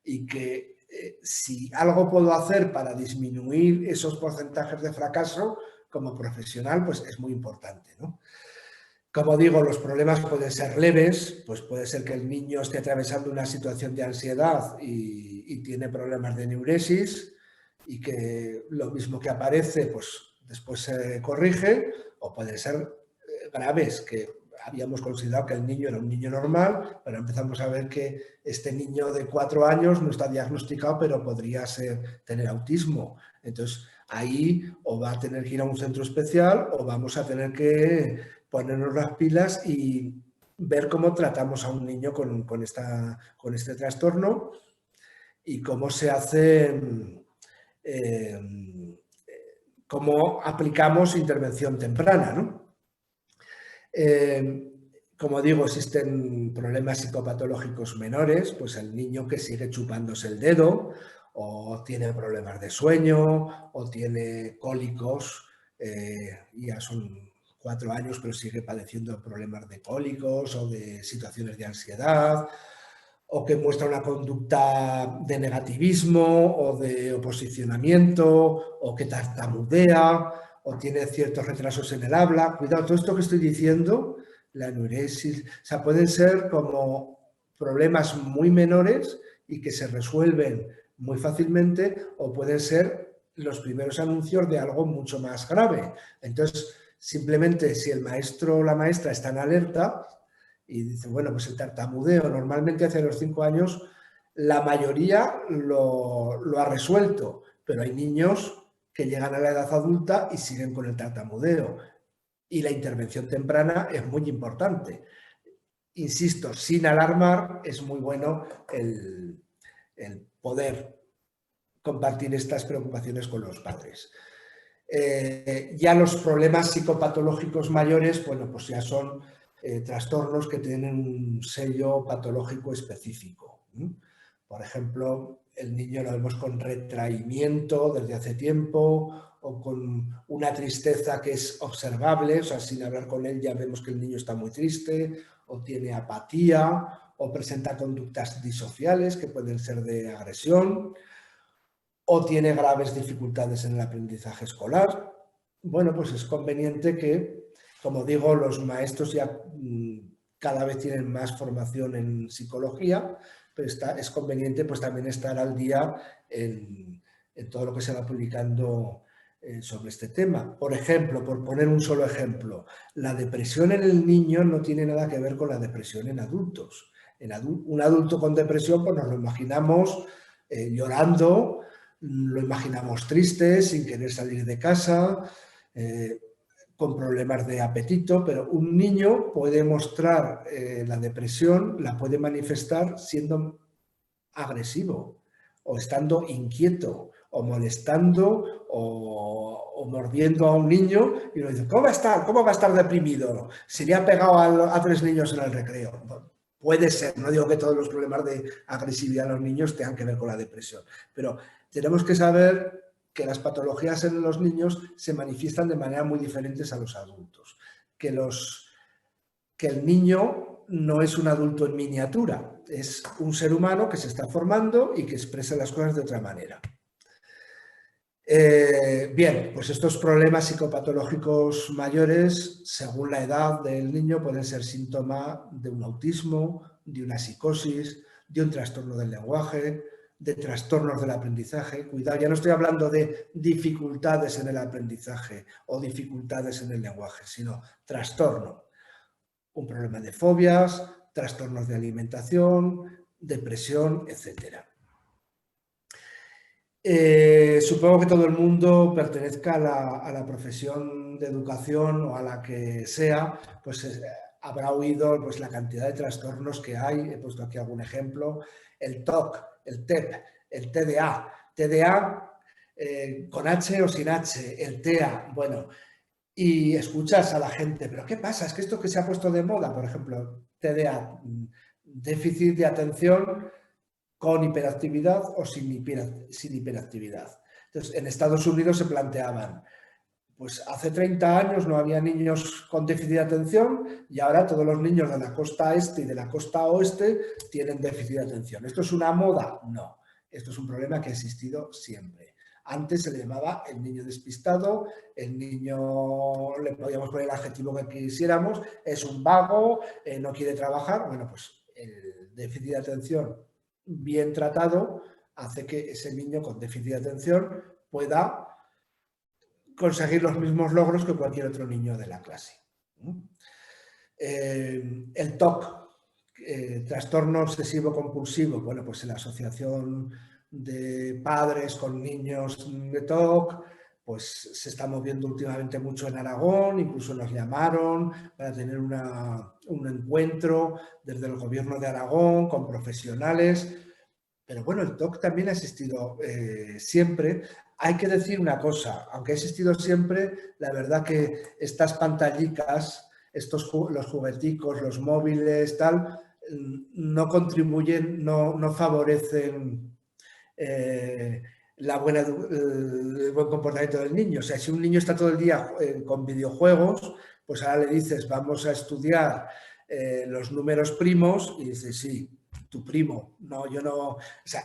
y que si algo puedo hacer para disminuir esos porcentajes de fracaso, como profesional, pues es muy importante, ¿no? Como digo, los problemas pueden ser leves, pues puede ser que el niño esté atravesando una situación de ansiedad y tiene problemas de enuresis y que lo mismo que aparece, pues después se corrige, o pueden ser graves, que habíamos considerado que el niño era un niño normal, pero empezamos a ver que este niño de 4 años no está diagnosticado, pero podría tener autismo. Entonces, ahí o va a tener que ir a un centro especial o vamos a tener que ponernos las pilas y ver cómo tratamos a un niño con este trastorno y cómo se hace, cómo aplicamos intervención temprana, ¿no? Como digo, existen problemas psicopatológicos menores, pues el niño que sigue chupándose el dedo, o tiene problemas de sueño, o tiene cólicos, ya son 4 años, pero sigue padeciendo problemas de cólicos o de situaciones de ansiedad, o que muestra una conducta de negativismo o de oposicionamiento, o que tartamudea, o tiene ciertos retrasos en el habla. Cuidado, todo esto que estoy diciendo, la enuresis, o sea, pueden ser como problemas muy menores y que se resuelven muy fácilmente, o pueden ser los primeros anuncios de algo mucho más grave. Entonces, simplemente si el maestro o la maestra está en alerta y dice, bueno, pues el tartamudeo normalmente hacia los 5 años la mayoría lo ha resuelto, pero hay niños que llegan a la edad adulta y siguen con el tartamudeo. Y la intervención temprana es muy importante. Insisto, sin alarmar, es muy bueno el poder compartir estas preocupaciones con los padres. Ya los problemas psicopatológicos mayores, bueno, pues ya son trastornos que tienen un sello patológico específico. Por ejemplo, el niño lo vemos con retraimiento desde hace tiempo o con una tristeza que es observable, o sea, sin hablar con él ya vemos que el niño está muy triste, o tiene apatía, o presenta conductas disociales que pueden ser de agresión, o tiene graves dificultades en el aprendizaje escolar. Bueno, pues es conveniente que, como digo, los maestros ya cada vez tienen más formación en psicología, pero es conveniente pues también estar al día en todo lo que se va publicando sobre este tema. Por ejemplo, por poner un solo ejemplo, la depresión en el niño no tiene nada que ver con la depresión en adultos. Un adulto con depresión pues nos lo imaginamos llorando, lo imaginamos triste, sin querer salir de casa, con problemas de apetito, pero un niño puede mostrar la depresión, la puede manifestar siendo agresivo, o estando inquieto, o molestando, o mordiendo a un niño, y uno dice, ¿cómo va a estar deprimido? Si le ha pegado a 3 niños en el recreo. Puede ser, no digo que todos los problemas de agresividad en los niños tengan que ver con la depresión, pero tenemos que saber que las patologías en los niños se manifiestan de manera muy diferentes a los adultos. que el niño no es un adulto en miniatura, es un ser humano que se está formando y que expresa las cosas de otra manera. Bien, pues estos problemas psicopatológicos mayores, según la edad del niño, pueden ser síntoma de un autismo, de una psicosis, de un trastorno del lenguaje, de trastornos del aprendizaje. Cuidado, ya no estoy hablando de dificultades en el aprendizaje o dificultades en el lenguaje, sino trastorno. Un problema de fobias, trastornos de alimentación, depresión, etc. Supongo que todo el mundo pertenezca a la profesión de educación o a la que sea, pues habrá oído pues, la cantidad de trastornos que hay. He puesto aquí algún ejemplo. El TOC, el TEP, el TDA. TDA con H o sin H, el TEA. Bueno, y escuchas a la gente, ¿pero qué pasa? Es que esto que se ha puesto de moda, por ejemplo, TDA, déficit de atención con hiperactividad o sin hiperactividad. Entonces, en Estados Unidos se planteaban, pues hace 30 años no había niños con déficit de atención y ahora todos los niños de la costa este y de la costa oeste tienen déficit de atención. ¿Esto es una moda? No. Esto es un problema que ha existido siempre. Antes se le llamaba el niño despistado, el niño, le podíamos poner el adjetivo que quisiéramos, es un vago, no quiere trabajar. Bueno, pues el déficit de atención bien tratado hace que ese niño con déficit de atención pueda conseguir los mismos logros que cualquier otro niño de la clase. El TOC, trastorno obsesivo compulsivo, bueno, pues en la asociación de padres con niños de TOC, pues se está moviendo últimamente mucho en Aragón, incluso nos llamaron para tener un encuentro desde el gobierno de Aragón con profesionales. Pero bueno, el TOC también ha existido siempre. Hay que decir una cosa, aunque ha existido siempre, la verdad que estas pantallicas, los jugueticos, los móviles, tal, no contribuyen, no favorecen el buen comportamiento del niño. O sea, si un niño está todo el día con videojuegos, pues ahora le dices, vamos a estudiar los números primos, y dices, sí, tu primo. No, yo no. O sea,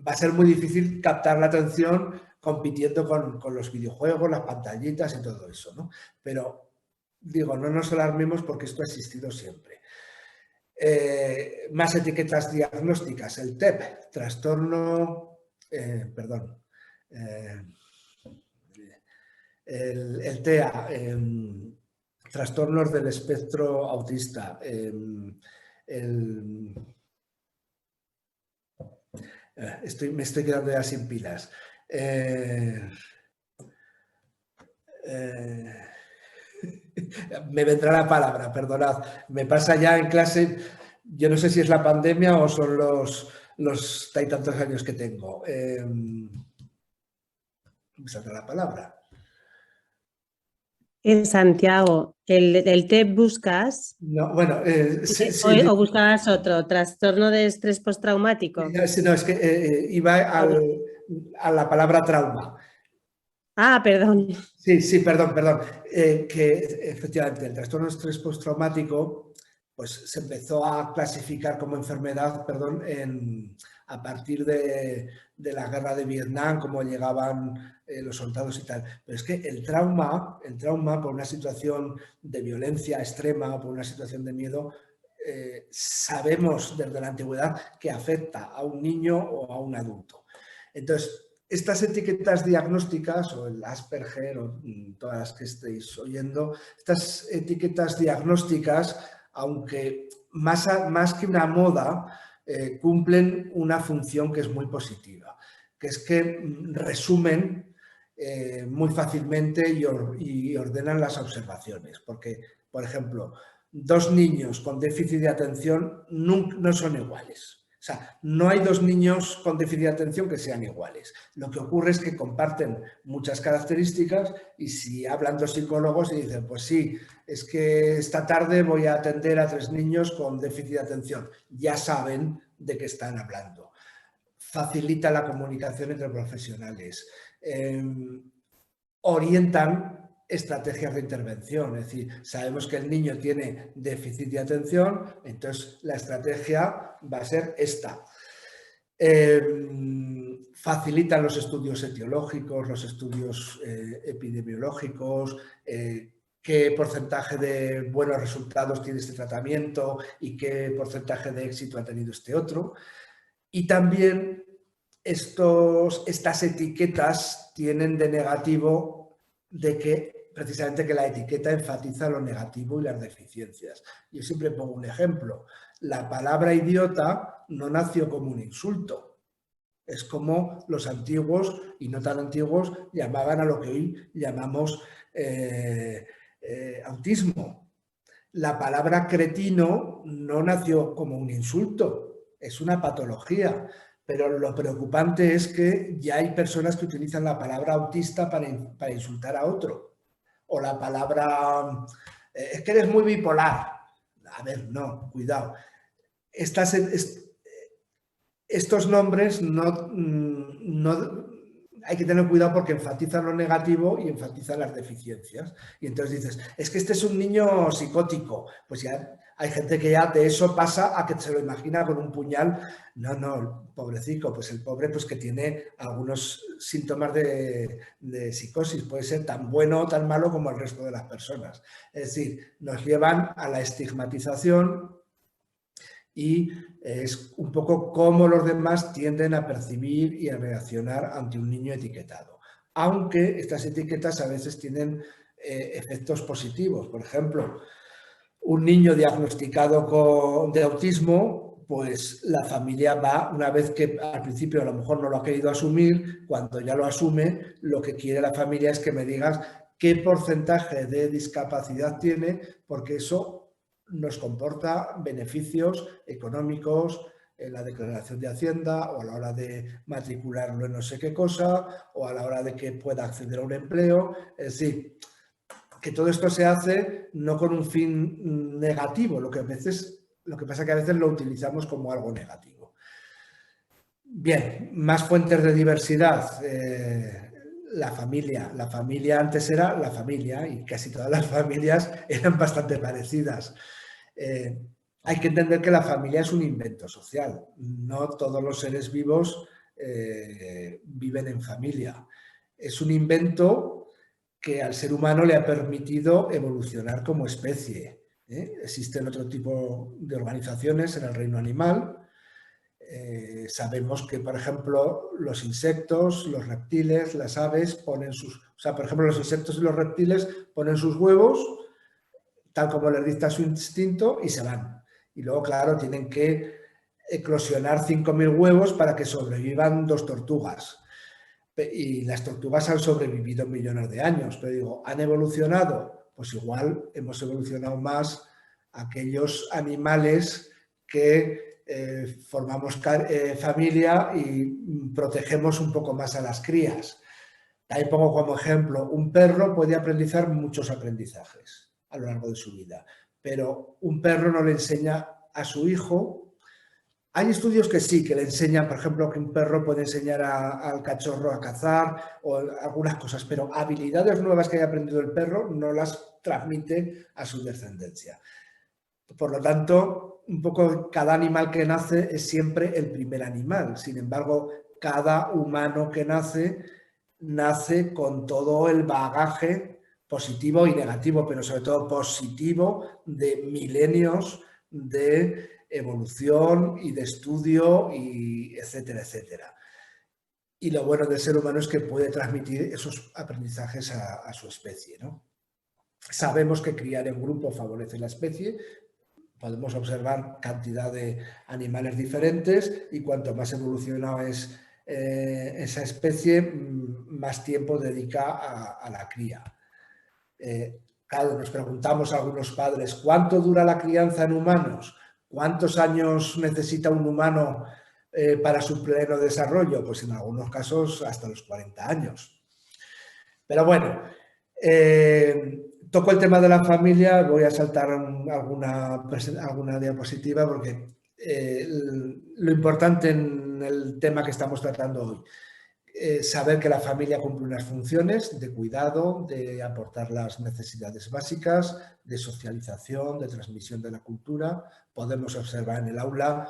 va a ser muy difícil captar la atención compitiendo con los videojuegos, las pantallitas y todo eso, ¿no? Pero, digo, no nos alarmemos porque esto ha existido siempre. Más etiquetas diagnósticas. El TEP, trastorno... el TEA, trastornos del espectro autista. Me estoy quedando ya sin pilas. Me vendrá la palabra, perdonad. Me pasa ya en clase, yo no sé si es la pandemia o son los tantos años que tengo. Me saldrá la palabra. En Santiago, ¿el TEP buscas? No, bueno, sí, ¿O buscabas otro? ¿Trastorno de estrés postraumático? Sí, no, es que iba a la palabra trauma. Ah, perdón. Sí, perdón. Que efectivamente el trastorno de estrés postraumático pues, se empezó a clasificar como enfermedad, a partir de la guerra de Vietnam, cómo llegaban los soldados y tal. Pero es que el trauma por una situación de violencia extrema, por una situación de miedo, sabemos desde la antigüedad que afecta a un niño o a un adulto. Entonces, estas etiquetas diagnósticas, o el Asperger, o todas las que estéis oyendo, estas etiquetas diagnósticas, aunque más que una moda, cumplen una función que es muy positiva, que es que resumen muy fácilmente y ordenan las observaciones. Porque, por ejemplo, dos niños con déficit de atención no son iguales. O sea, no hay dos niños con déficit de atención que sean iguales. Lo que ocurre es que comparten muchas características y si hablan dos psicólogos y dicen, pues sí, es que esta tarde voy a atender a 3 niños con déficit de atención. Ya saben de qué están hablando. Facilita la comunicación entre profesionales. Orientan estrategias de intervención. Es decir, sabemos que el niño tiene déficit de atención, entonces la estrategia va a ser esta. Facilitan los estudios etiológicos, los estudios epidemiológicos, qué porcentaje de buenos resultados tiene este tratamiento y qué porcentaje de éxito ha tenido este otro. Y también estas etiquetas tienen de negativo de que precisamente que la etiqueta enfatiza lo negativo y las deficiencias. Yo siempre pongo un ejemplo. La palabra idiota no nació como un insulto. Es como los antiguos y no tan antiguos llamaban a lo que hoy llamamos autismo. La palabra cretino no nació como un insulto, es una patología. Pero lo preocupante es que ya hay personas que utilizan la palabra autista para insultar a otro. O la palabra, es que eres muy bipolar. A ver, no, cuidado. Estos nombres hay que tener cuidado porque enfatizan lo negativo y enfatizan las deficiencias. Y entonces dices, es que este es un niño psicótico. Pues ya hay gente que ya de eso pasa a que se lo imagina con un puñal. No, pobrecito, pues el pobre pues que tiene algunos síntomas de psicosis. Puede ser tan bueno o tan malo como el resto de las personas. Es decir, nos llevan a la estigmatización y es un poco cómo los demás tienden a percibir y a reaccionar ante un niño etiquetado. Aunque estas etiquetas a veces tienen efectos positivos. Por ejemplo, un niño diagnosticado de autismo, pues la familia va, una vez que al principio a lo mejor no lo ha querido asumir, cuando ya lo asume, lo que quiere la familia es que me digas qué porcentaje de discapacidad tiene, porque eso nos comporta beneficios económicos en la declaración de Hacienda o a la hora de matricularlo en no sé qué cosa o a la hora de que pueda acceder a un empleo. Es decir, que todo esto se hace no con un fin negativo, lo que pasa es que a veces lo utilizamos como algo negativo. Bien, más fuentes de diversidad. La familia antes era la familia y casi todas las familias eran bastante parecidas. Hay que entender que la familia es un invento social. No todos los seres vivos viven en familia. Es un invento que al ser humano le ha permitido evolucionar como especie. Existen otro tipo de organizaciones en el reino animal. Sabemos que, por ejemplo, los insectos, los reptiles, las aves ponen por ejemplo, los insectos y los reptiles ponen sus huevos tal como les dicta su instinto y se van. Y luego, claro, tienen que eclosionar 5.000 huevos para que sobrevivan 2 tortugas. Y las tortugas han sobrevivido millones de años. Pero digo, ¿han evolucionado? Pues igual hemos evolucionado más aquellos animales que formamos familia y protegemos un poco más a las crías. Ahí pongo como ejemplo, un perro puede aprender muchos aprendizajes a lo largo de su vida, pero un perro no le enseña a su hijo. Hay estudios que sí, que le enseñan, por ejemplo, que un perro puede enseñar al cachorro a cazar o algunas cosas, pero habilidades nuevas que haya aprendido el perro no las transmite a su descendencia. Por lo tanto, un poco cada animal que nace es siempre el primer animal. Sin embargo, cada humano que nace con todo el bagaje positivo y negativo, pero sobre todo positivo de milenios de evolución y de estudio, y etcétera, etcétera. Y lo bueno del ser humano es que puede transmitir esos aprendizajes a su especie, ¿no? Sabemos que criar en grupo favorece la especie. Podemos observar cantidad de animales diferentes y cuanto más evolucionado es esa especie, más tiempo dedica a la cría. Claro, nos preguntamos a algunos padres, ¿cuánto dura la crianza en humanos? ¿Cuántos años necesita un humano para su pleno desarrollo? Pues en algunos casos hasta los 40 años. Pero bueno, toco el tema de la familia, voy a saltar alguna diapositiva porque lo importante en el tema que estamos tratando hoy. saber que la familia cumple unas funciones de cuidado, de aportar las necesidades básicas, de socialización, de transmisión de la cultura. Podemos observar en el aula,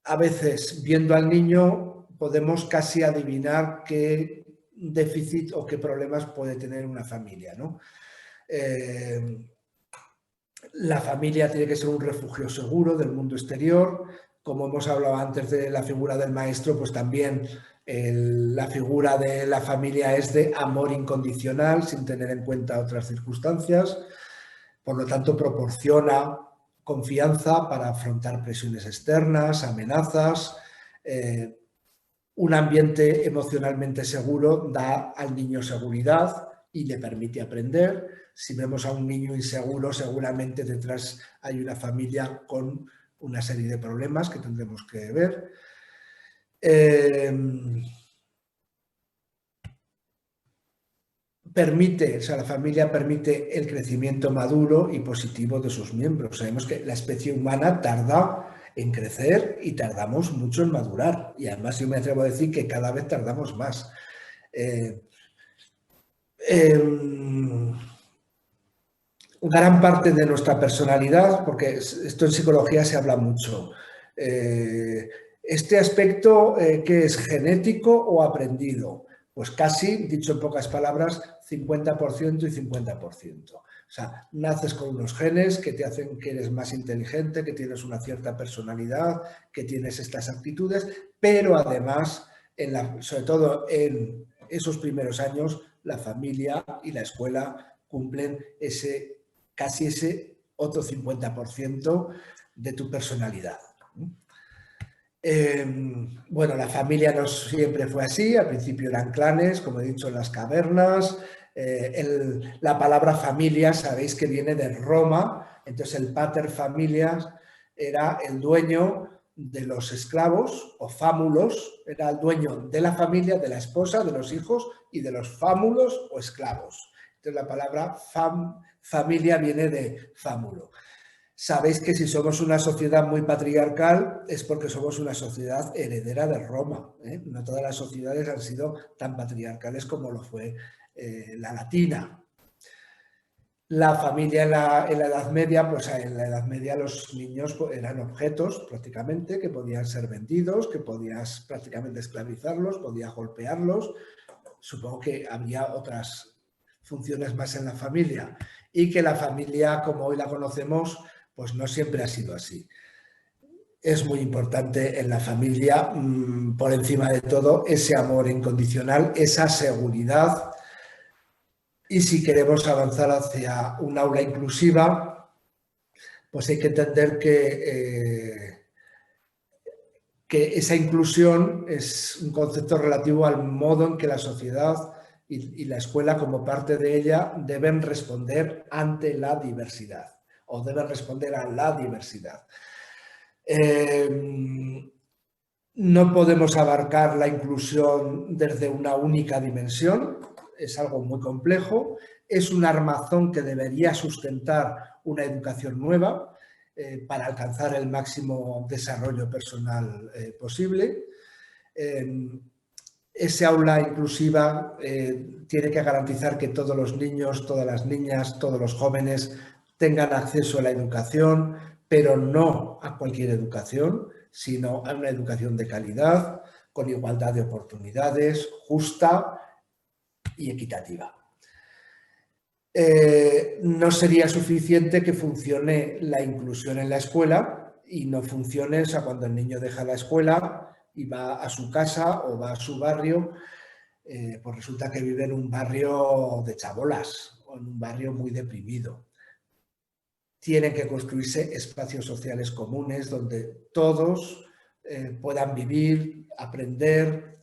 a veces viendo al niño podemos casi adivinar qué déficit o qué problemas puede tener una familia, ¿no? La familia tiene que ser un refugio seguro del mundo exterior. Como hemos hablado antes de la figura del maestro, pues también la figura de la familia es de amor incondicional, sin tener en cuenta otras circunstancias. Por lo tanto, proporciona confianza para afrontar presiones externas, amenazas. Un ambiente emocionalmente seguro da al niño seguridad y le permite aprender. Si vemos a un niño inseguro, seguramente detrás hay una familia con una serie de problemas que tendremos que ver. La familia permite el crecimiento maduro y positivo de sus miembros. Sabemos que la especie humana tarda en crecer y tardamos mucho en madurar. Y además yo me atrevo a decir que cada vez tardamos más. Gran parte de nuestra personalidad, porque esto en psicología se habla mucho, este aspecto que es genético o aprendido, pues casi, dicho en pocas palabras, 50% y 50%. O sea, naces con unos genes que te hacen que eres más inteligente, que tienes una cierta personalidad, que tienes estas actitudes, pero además, sobre todo en esos primeros años, la familia y la escuela cumplen casi ese otro 50% de tu personalidad. Bueno, la familia no siempre fue así. Al principio eran clanes, como he dicho, en las cavernas. La palabra familia, sabéis que viene de Roma. Entonces el pater familias era el dueño de los esclavos o fámulos, era el dueño de la familia, de la esposa, de los hijos y de los fámulos o esclavos. Entonces la palabra familia viene de fámulo. Sabéis que si somos una sociedad muy patriarcal es porque somos una sociedad heredera de Roma. No todas las sociedades han sido tan patriarcales como lo fue la latina. La familia en la Edad Media, pues en la Edad Media los niños eran objetos prácticamente que podían ser vendidos, que podías prácticamente esclavizarlos, podías golpearlos. Supongo que había otras funciones más en la familia y que la familia como hoy la conocemos pues no siempre ha sido así. Es muy importante en la familia, por encima de todo, ese amor incondicional, esa seguridad. Y si queremos avanzar hacia un aula inclusiva, pues hay que entender que esa inclusión es un concepto relativo al modo en que la sociedad y la escuela como parte de ella deben responder ante la diversidad o deben responder a la diversidad. No podemos abarcar la inclusión desde una única dimensión, es algo muy complejo, es un armazón que debería sustentar una educación nueva para alcanzar el máximo desarrollo personal posible. Ese aula inclusiva tiene que garantizar que todos los niños, todas las niñas, todos los jóvenes tengan acceso a la educación, pero no a cualquier educación, sino a una educación de calidad, con igualdad de oportunidades, justa y equitativa. No sería suficiente que funcione la inclusión en la escuela y no funcione, o sea, cuando el niño deja la escuela y va a su casa o va a su barrio, pues resulta que vive en un barrio de chabolas o en un barrio muy deprimido. Tienen que construirse espacios sociales comunes donde todos puedan vivir, aprender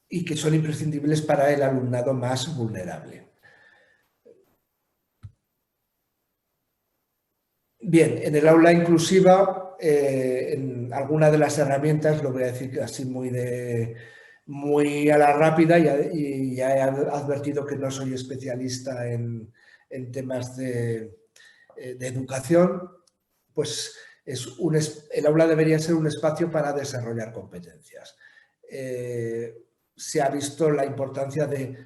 y que son imprescindibles para el alumnado más vulnerable. Bien, en el aula inclusiva, en alguna de las herramientas, lo voy a decir así muy a la rápida, y ya he advertido que no soy especialista en temas de educación, pues El aula debería ser un espacio para desarrollar competencias. Se ha visto la importancia de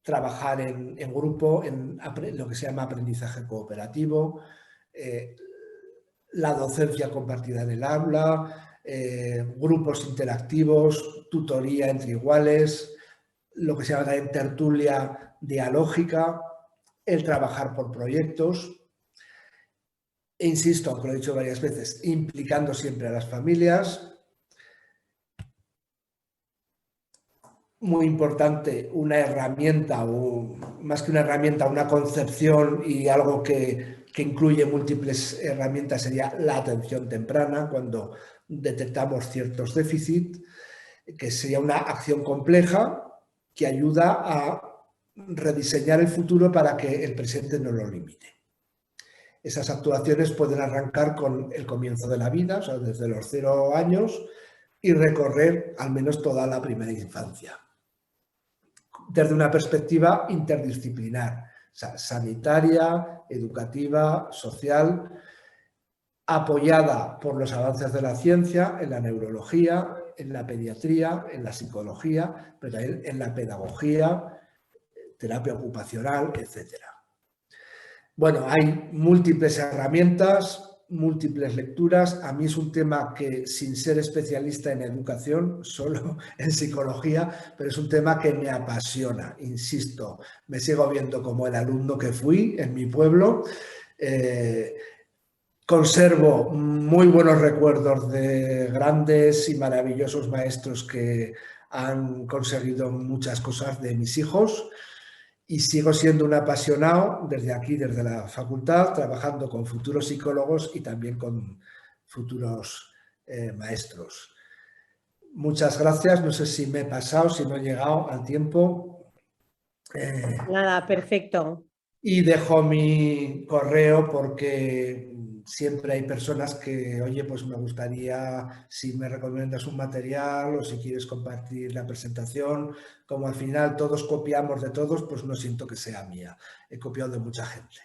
trabajar en grupo, en lo que se llama aprendizaje cooperativo, la docencia compartida en el aula, grupos interactivos, tutoría entre iguales, lo que se llama también tertulia dialógica, el trabajar por proyectos. E insisto, aunque lo he dicho varias veces, implicando siempre a las familias. Muy importante, una herramienta, o más que una herramienta, una concepción y algo que incluye múltiples herramientas sería la atención temprana, cuando detectamos ciertos déficits, que sería una acción compleja que ayuda a rediseñar el futuro para que el presente no lo limite. Esas actuaciones pueden arrancar con el comienzo de la vida, o sea, desde los 0 años, y recorrer al menos toda la primera infancia. Desde una perspectiva interdisciplinar, o sea, sanitaria, educativa, social, apoyada por los avances de la ciencia en la neurología, en la pediatría, en la psicología, pero también en la pedagogía, terapia ocupacional, etc. Bueno, hay múltiples herramientas, múltiples lecturas. A mí es un tema que, sin ser especialista en educación, solo en psicología, pero es un tema que me apasiona. Insisto, me sigo viendo como el alumno que fui en mi pueblo. Conservo muy buenos recuerdos de grandes y maravillosos maestros que han conseguido muchas cosas de mis hijos. Y sigo siendo un apasionado desde aquí, desde la facultad, trabajando con futuros psicólogos y también con futuros maestros. Muchas gracias. No sé si me he pasado, si no he llegado al tiempo. Nada, perfecto. Y dejo mi correo porque siempre hay personas que, oye, pues me gustaría, si me recomiendas un material o si quieres compartir la presentación, como al final todos copiamos de todos, pues no siento que sea mía. He copiado de mucha gente.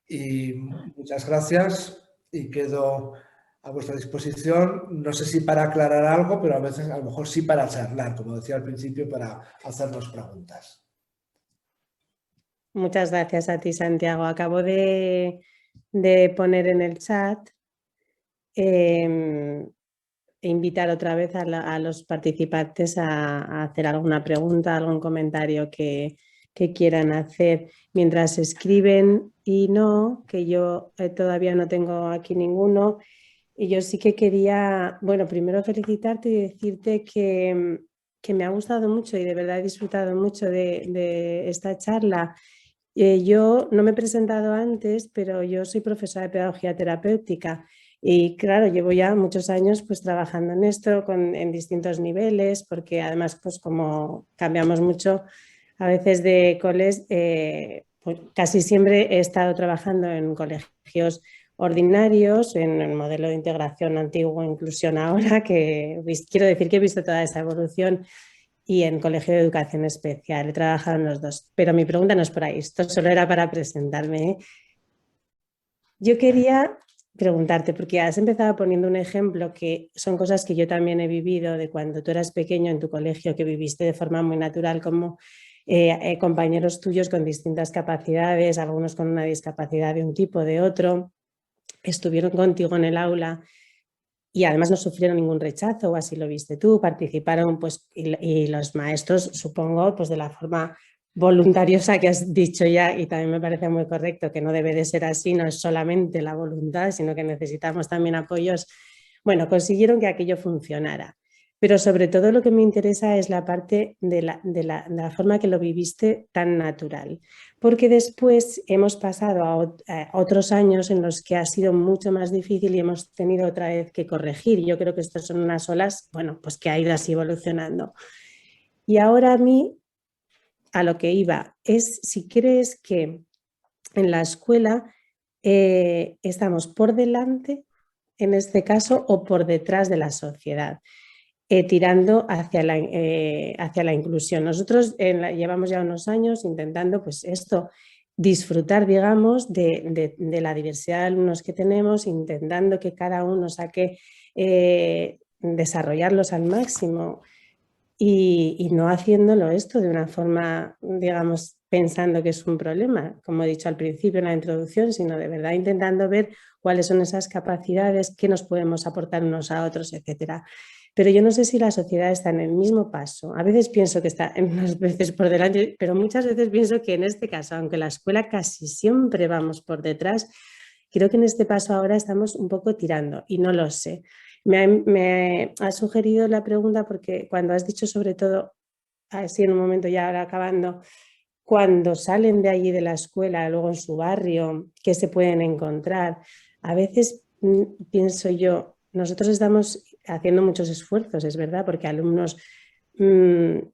Y muchas gracias y quedo a vuestra disposición. No sé si para aclarar algo, pero a veces a lo mejor sí para charlar, como decía al principio, para hacernos preguntas. Muchas gracias a ti, Santiago. Acabo de poner en el chat invitar otra vez a los participantes a hacer alguna pregunta, algún comentario que quieran hacer mientras escriben, y no, que yo todavía no tengo aquí ninguno. Y yo sí que quería, bueno, primero felicitarte y decirte que me ha gustado mucho y de verdad he disfrutado mucho de esta charla. Yo no me he presentado antes, pero yo soy profesora de pedagogía terapéutica y claro, llevo ya muchos años pues trabajando en esto en distintos niveles, porque además pues como cambiamos mucho a veces de coles, pues casi siempre he estado trabajando en colegios ordinarios, en el modelo de integración antiguo, inclusión ahora, que quiero decir que he visto toda esa evolución, y en colegio de educación especial. He trabajado en los dos, pero mi pregunta no es por ahí, esto solo era para presentarme, ¿eh? Yo quería preguntarte, porque has empezado poniendo un ejemplo que son cosas que yo también he vivido de cuando tú eras pequeño en tu colegio, que viviste de forma muy natural, como compañeros tuyos con distintas capacidades, algunos con una discapacidad de un tipo o de otro, estuvieron contigo en el aula y además no sufrieron ningún rechazo, o así lo viste tú, participaron pues, y los maestros, supongo, pues de la forma voluntariosa que has dicho ya, y también me parece muy correcto, que no debe de ser así, no es solamente la voluntad, sino que necesitamos también apoyos. Bueno, consiguieron que aquello funcionara. Pero sobre todo lo que me interesa es la parte de la forma que lo viviste tan natural. Porque después hemos pasado a otros años en los que ha sido mucho más difícil y hemos tenido otra vez que corregir. Yo creo que estas son unas olas, bueno, pues que ha ido así evolucionando. Y ahora a mí, a lo que iba, es si crees que en la escuela estamos por delante, en este caso, o por detrás de la sociedad. Tirando hacia la inclusión. Nosotros llevamos ya unos años intentando pues esto, disfrutar, digamos, de la diversidad de alumnos que tenemos, intentando que cada uno saque, desarrollarlos al máximo y no haciéndolo esto de una forma, digamos, pensando que es un problema, como he dicho al principio en la introducción, sino de verdad intentando ver cuáles son esas capacidades, qué nos podemos aportar unos a otros, etcétera. Pero yo no sé si la sociedad está en el mismo paso. A veces pienso que está unas veces por delante, pero muchas veces pienso que en este caso, aunque la escuela casi siempre vamos por detrás, creo que en este paso ahora estamos un poco tirando y no lo sé. Me ha sugerido la pregunta porque cuando has dicho sobre todo, así en un momento ya ahora acabando, cuando salen de allí de la escuela, luego en su barrio, ¿qué se pueden encontrar? A veces pienso yo, nosotros estamos haciendo muchos esfuerzos, es verdad, porque alumnos, no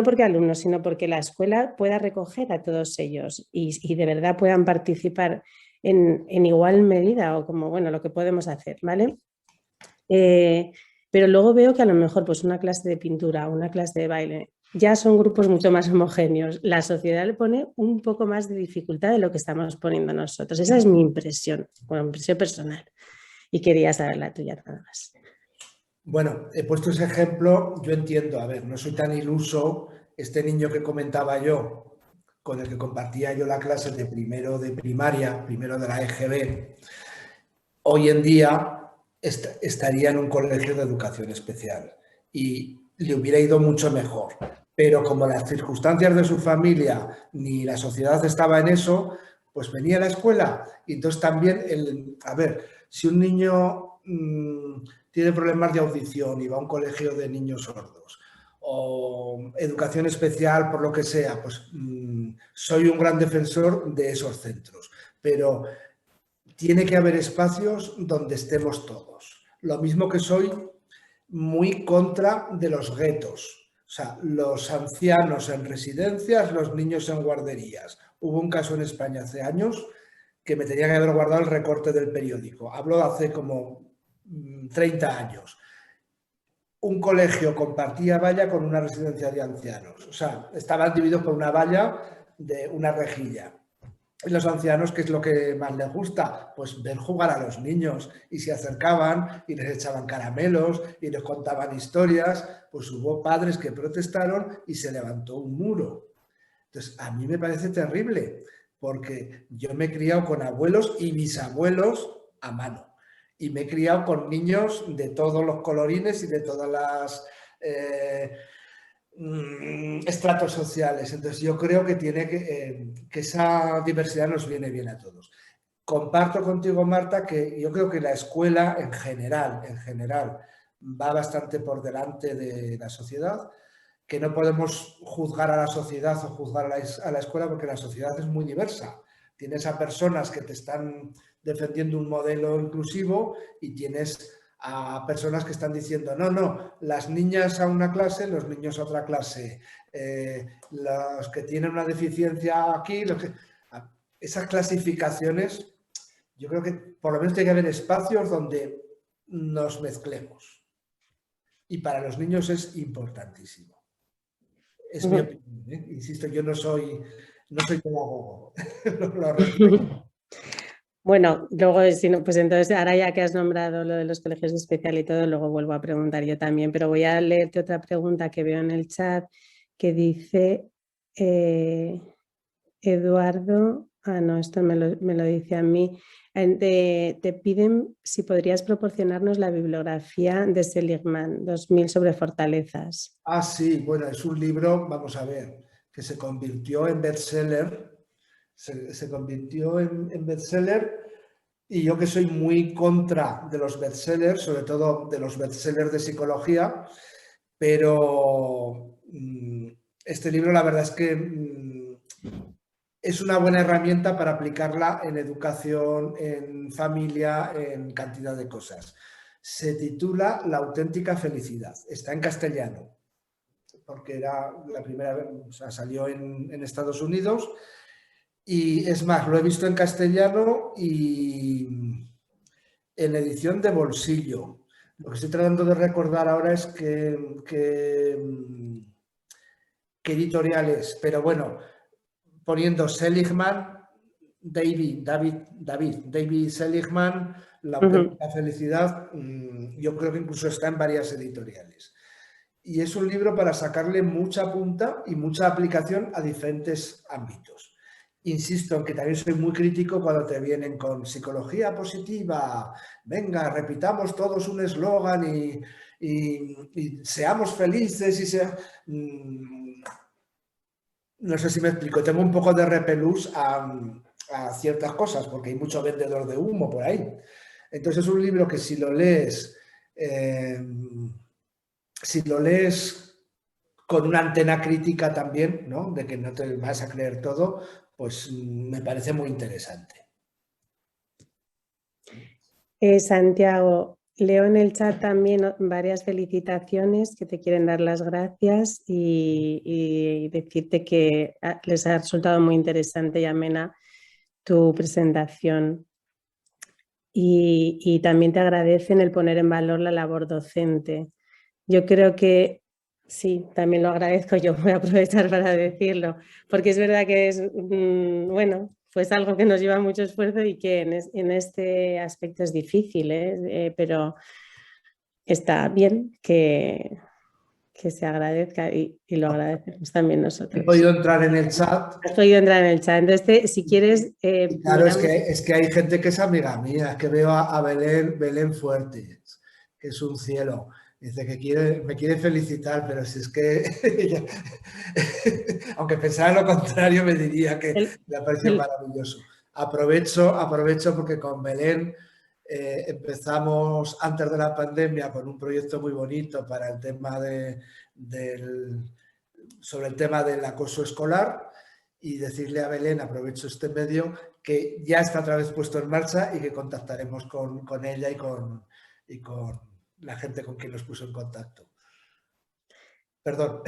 porque alumnos, sino porque la escuela pueda recoger a todos ellos y de verdad puedan participar en igual medida o como, bueno, lo que podemos hacer, ¿vale? Pero luego veo que a lo mejor pues una clase de pintura, una clase de baile, ya son grupos mucho más homogéneos. La sociedad le pone un poco más de dificultad de lo que estamos poniendo nosotros. Esa es mi impresión, bueno, impresión personal. Y quería saber la tuya nada más. Bueno, he puesto ese ejemplo, yo entiendo, a ver, no soy tan iluso, este niño que comentaba yo, con el que compartía yo la clase de primero de primaria, primero de la EGB, hoy en día estaría en un colegio de educación especial y le hubiera ido mucho mejor. Pero como las circunstancias de su familia ni la sociedad estaba en eso, pues venía a la escuela. Y entonces también, a ver, si un niño tiene problemas de audición y va a un colegio de niños sordos o educación especial por lo que sea, pues soy un gran defensor de esos centros. Pero tiene que haber espacios donde estemos todos. Lo mismo que soy muy contra de los guetos. O sea, los ancianos en residencias, los niños en guarderías. Hubo un caso en España hace años que me tenía que haber guardado el recorte del periódico. Hablo de hace como 30 años. Un colegio compartía valla con una residencia de ancianos. O sea, estaban divididos por una valla de una rejilla. Y los ancianos, ¿qué es lo que más les gusta? Pues ver jugar a los niños y se acercaban y les echaban caramelos y les contaban historias. Pues hubo padres que protestaron y se levantó un muro. Entonces, a mí me parece terrible porque yo me he criado con abuelos y bisabuelos a mano y me he criado con niños de todos los colorines y de todas las estratos sociales. Entonces yo creo que tiene que esa diversidad nos viene bien a todos. Comparto contigo, Marta, que yo creo que la escuela en general va bastante por delante de la sociedad, que no podemos juzgar a la sociedad o juzgar a la escuela porque la sociedad es muy diversa. Tienes a personas que te están defendiendo un modelo inclusivo y tienes a personas que están diciendo no, las niñas a una clase, los niños a otra clase, los que tienen una deficiencia aquí, esas clasificaciones, yo creo que por lo menos tiene que haber espacios donde nos mezclemos. Y para los niños es importantísimo. Es mi opinión, ¿eh? Insisto, yo no soy pedagogo. Lo respeto. Bueno, luego, si no, pues entonces ahora ya que has nombrado lo de los colegios especiales y todo, luego vuelvo a preguntar yo también, pero voy a leerte otra pregunta que veo en el chat que dice Eduardo, no, esto me lo dice a mí, te piden si podrías proporcionarnos la bibliografía de Seligman, 2000 sobre fortalezas. Ah, sí, bueno, es un libro, vamos a ver, que se convirtió en bestseller. Se convirtió en bestseller y yo que soy muy contra de los bestsellers, sobre todo de los bestsellers de psicología, pero este libro la verdad es que es una buena herramienta para aplicarla en educación, en familia, en cantidad de cosas. Se titula La auténtica felicidad, está en castellano, porque era la primera vez, o sea, salió en Estados Unidos. Y es más, lo he visto en castellano y en edición de bolsillo. Lo que estoy tratando de recordar ahora es qué editorial es. Pero bueno, poniendo Seligman, David Seligman, La auténtica felicidad. Yo creo que incluso está en varias editoriales. Y es un libro para sacarle mucha punta y mucha aplicación a diferentes ámbitos. Insisto en que también soy muy crítico cuando te vienen con psicología positiva, venga, repitamos todos un eslogan y seamos felices no sé si me explico, tengo un poco de repelús a ciertas cosas porque hay mucho vendedor de humo por ahí. Entonces es un libro que si lo lees con una antena crítica también, ¿no? De que no te vas a creer todo, pues me parece muy interesante. Santiago, leo en el chat también varias felicitaciones que te quieren dar las gracias y decirte que les ha resultado muy interesante y amena tu presentación. Y también te agradecen el poner en valor la labor docente. Yo creo que sí, también lo agradezco, yo voy a aprovechar para decirlo, porque es verdad que es, bueno, pues algo que nos lleva mucho esfuerzo y que en este aspecto es difícil, pero está bien que se agradezca y lo agradecemos también nosotros. He podido entrar en el chat. Has podido entrar en el chat, entonces si quieres... claro, es que hay gente que es amiga mía, es que veo a Belén Fuertes, que es un cielo. Dice que me quiere felicitar, pero si es que, aunque pensara lo contrario, me diría que le ha parecido maravilloso. Aprovecho porque con Belén empezamos antes de la pandemia con un proyecto muy bonito para el tema sobre el tema del acoso escolar y decirle a Belén, aprovecho este medio, que ya está otra vez puesto en marcha y que contactaremos con ella y con la gente con quien nos puso en contacto. Perdón.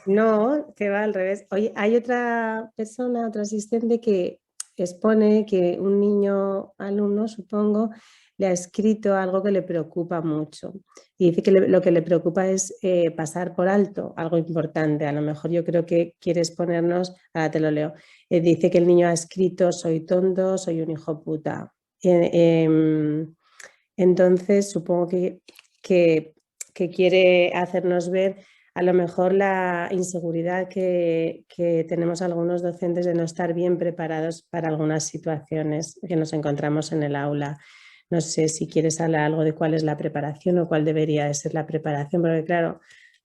No, que va al revés. Oye, hay otra persona, otro asistente que expone que un niño alumno, supongo, le ha escrito algo que le preocupa mucho. Y dice que lo que le preocupa es pasar por alto algo importante. A lo mejor yo creo que quieres ponernos, ahora te lo leo. Dice que el niño ha escrito: soy tonto, soy un hijo puta. Entonces, supongo que quiere hacernos ver a lo mejor la inseguridad que tenemos algunos docentes de no estar bien preparados para algunas situaciones que nos encontramos en el aula. No sé si quieres hablar algo de cuál es la preparación o cuál debería de ser la preparación, porque claro,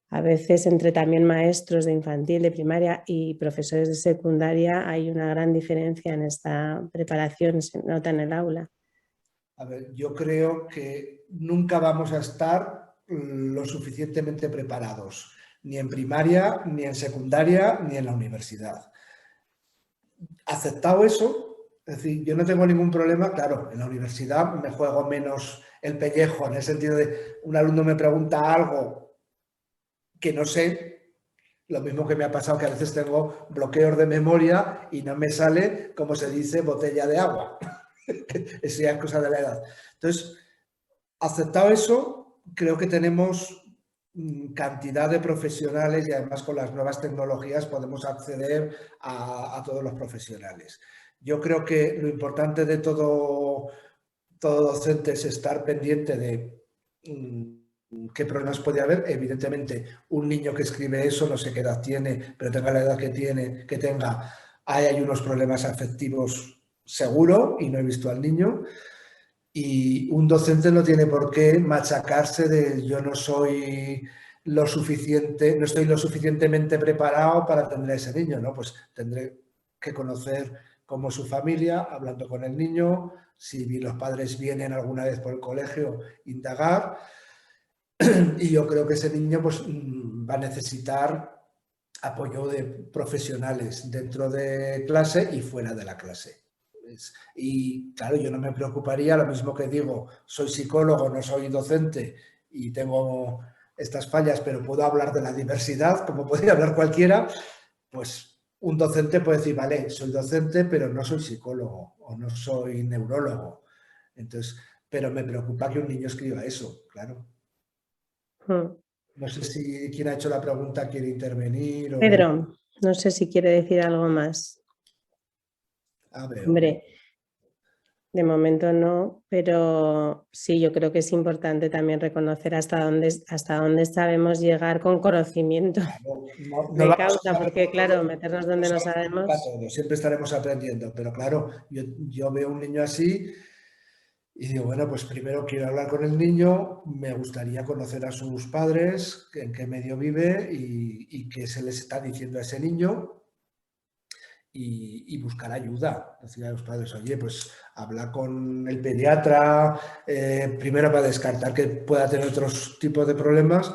a veces entre también maestros de infantil, de primaria y profesores de secundaria hay una gran diferencia en esta preparación, se nota en el aula. A ver, yo creo que nunca vamos a estar lo suficientemente preparados, ni en primaria, ni en secundaria, ni en la universidad. Aceptado eso, es decir, yo no tengo ningún problema, claro, en la universidad me juego menos el pellejo, en el sentido de un alumno me pregunta algo que no sé, lo mismo que me ha pasado que a veces tengo bloqueos de memoria y no me sale, como se dice, botella de agua. Eso ya es cosa de la edad. Entonces, aceptado eso, creo que tenemos cantidad de profesionales y además con las nuevas tecnologías podemos acceder a todos los profesionales. Yo creo que lo importante de todo docente es estar pendiente de qué problemas puede haber. Evidentemente, un niño que escribe eso, no sé qué edad tiene, pero tenga la edad que tenga, hay unos problemas afectivos seguro y no he visto al niño. Y un docente no tiene por qué machacarse de yo no soy lo suficiente, no estoy lo suficientemente preparado para atender a ese niño, ¿no? Pues tendré que conocer cómo es su familia, hablando con el niño, si los padres vienen alguna vez por el colegio, indagar. Y yo creo que ese niño pues, va a necesitar apoyo de profesionales dentro de clase y fuera de la clase. Y claro, yo no me preocuparía, lo mismo que digo, soy psicólogo, no soy docente y tengo estas fallas, pero puedo hablar de la diversidad, como podría hablar cualquiera, pues un docente puede decir, vale, soy docente, pero no soy psicólogo o no soy neurólogo. Entonces, pero me preocupa que un niño escriba eso, claro. No sé si quien ha hecho la pregunta quiere intervenir. Pedro, no sé si quiere decir algo más. Hombre, de momento no, pero sí, yo creo que es importante también reconocer hasta dónde sabemos llegar con conocimiento No de vamos a causa, saber porque claro, meternos donde no nunca sabemos. todo, siempre estaremos aprendiendo, pero claro, yo veo un niño así y digo, bueno, pues primero quiero hablar con el niño, me gustaría conocer a sus padres, en qué medio vive y qué se les está diciendo a ese niño. Y buscar ayuda. Decir a los padres, oye, pues habla con el pediatra, primero para descartar que pueda tener otros tipos de problemas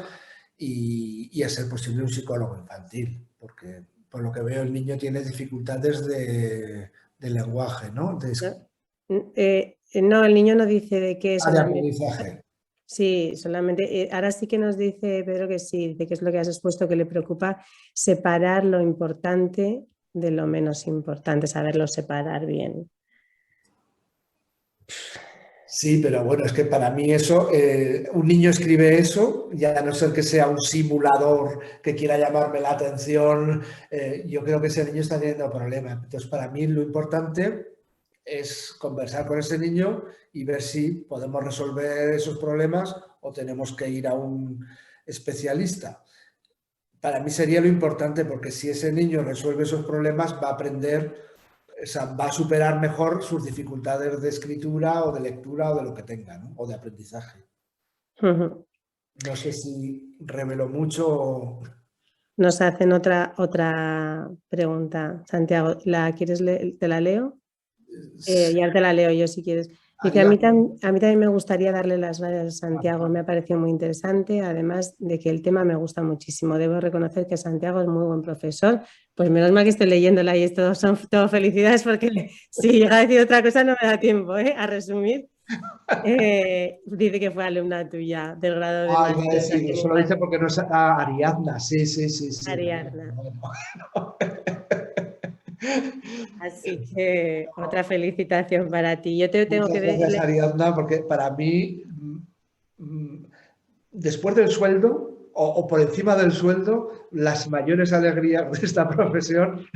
y a ser posible un psicólogo infantil, porque por lo que veo el niño tiene dificultades de lenguaje, ¿no? No, el niño no dice de qué De solamente. aprendizaje. Sí, solamente. Ahora sí que nos dice Pedro que sí, de qué es lo que has expuesto, que le preocupa separar lo importante de lo menos importante, saberlo separar bien. Sí, pero bueno, es que para mí eso, un niño escribe eso, ya a no ser que sea un simulador que quiera llamarme la atención, yo creo que ese niño está teniendo problemas. Entonces, para mí lo importante es conversar con ese niño y ver si podemos resolver esos problemas o tenemos que ir a un especialista. Para mí sería lo importante porque si ese niño resuelve esos problemas va a aprender, o sea, va a superar mejor sus dificultades de escritura o de lectura o de lo que tenga, ¿no? O de aprendizaje. No sé si reveló mucho o... Nos hacen otra pregunta, Santiago. ¿Te la leo? Ya te la leo yo si quieres. Dice, a mí también me gustaría darle las gracias a Santiago, me ha parecido muy interesante, además de que el tema me gusta muchísimo. Debo reconocer que Santiago es muy buen profesor. Pues menos mal que estoy leyéndola y esto son todo felicidades porque si llega a decir otra cosa no me da tiempo, a resumir. Dice que fue alumna tuya del grado de máster. Sí, eso lo dice porque no es Ariadna, sí. Ariadna. Así que otra felicitación para ti. Yo te tengo Muchas que gracias, decir... Ariadna, porque para mí, después del sueldo o por encima del sueldo, las mayores alegrías de esta profesión,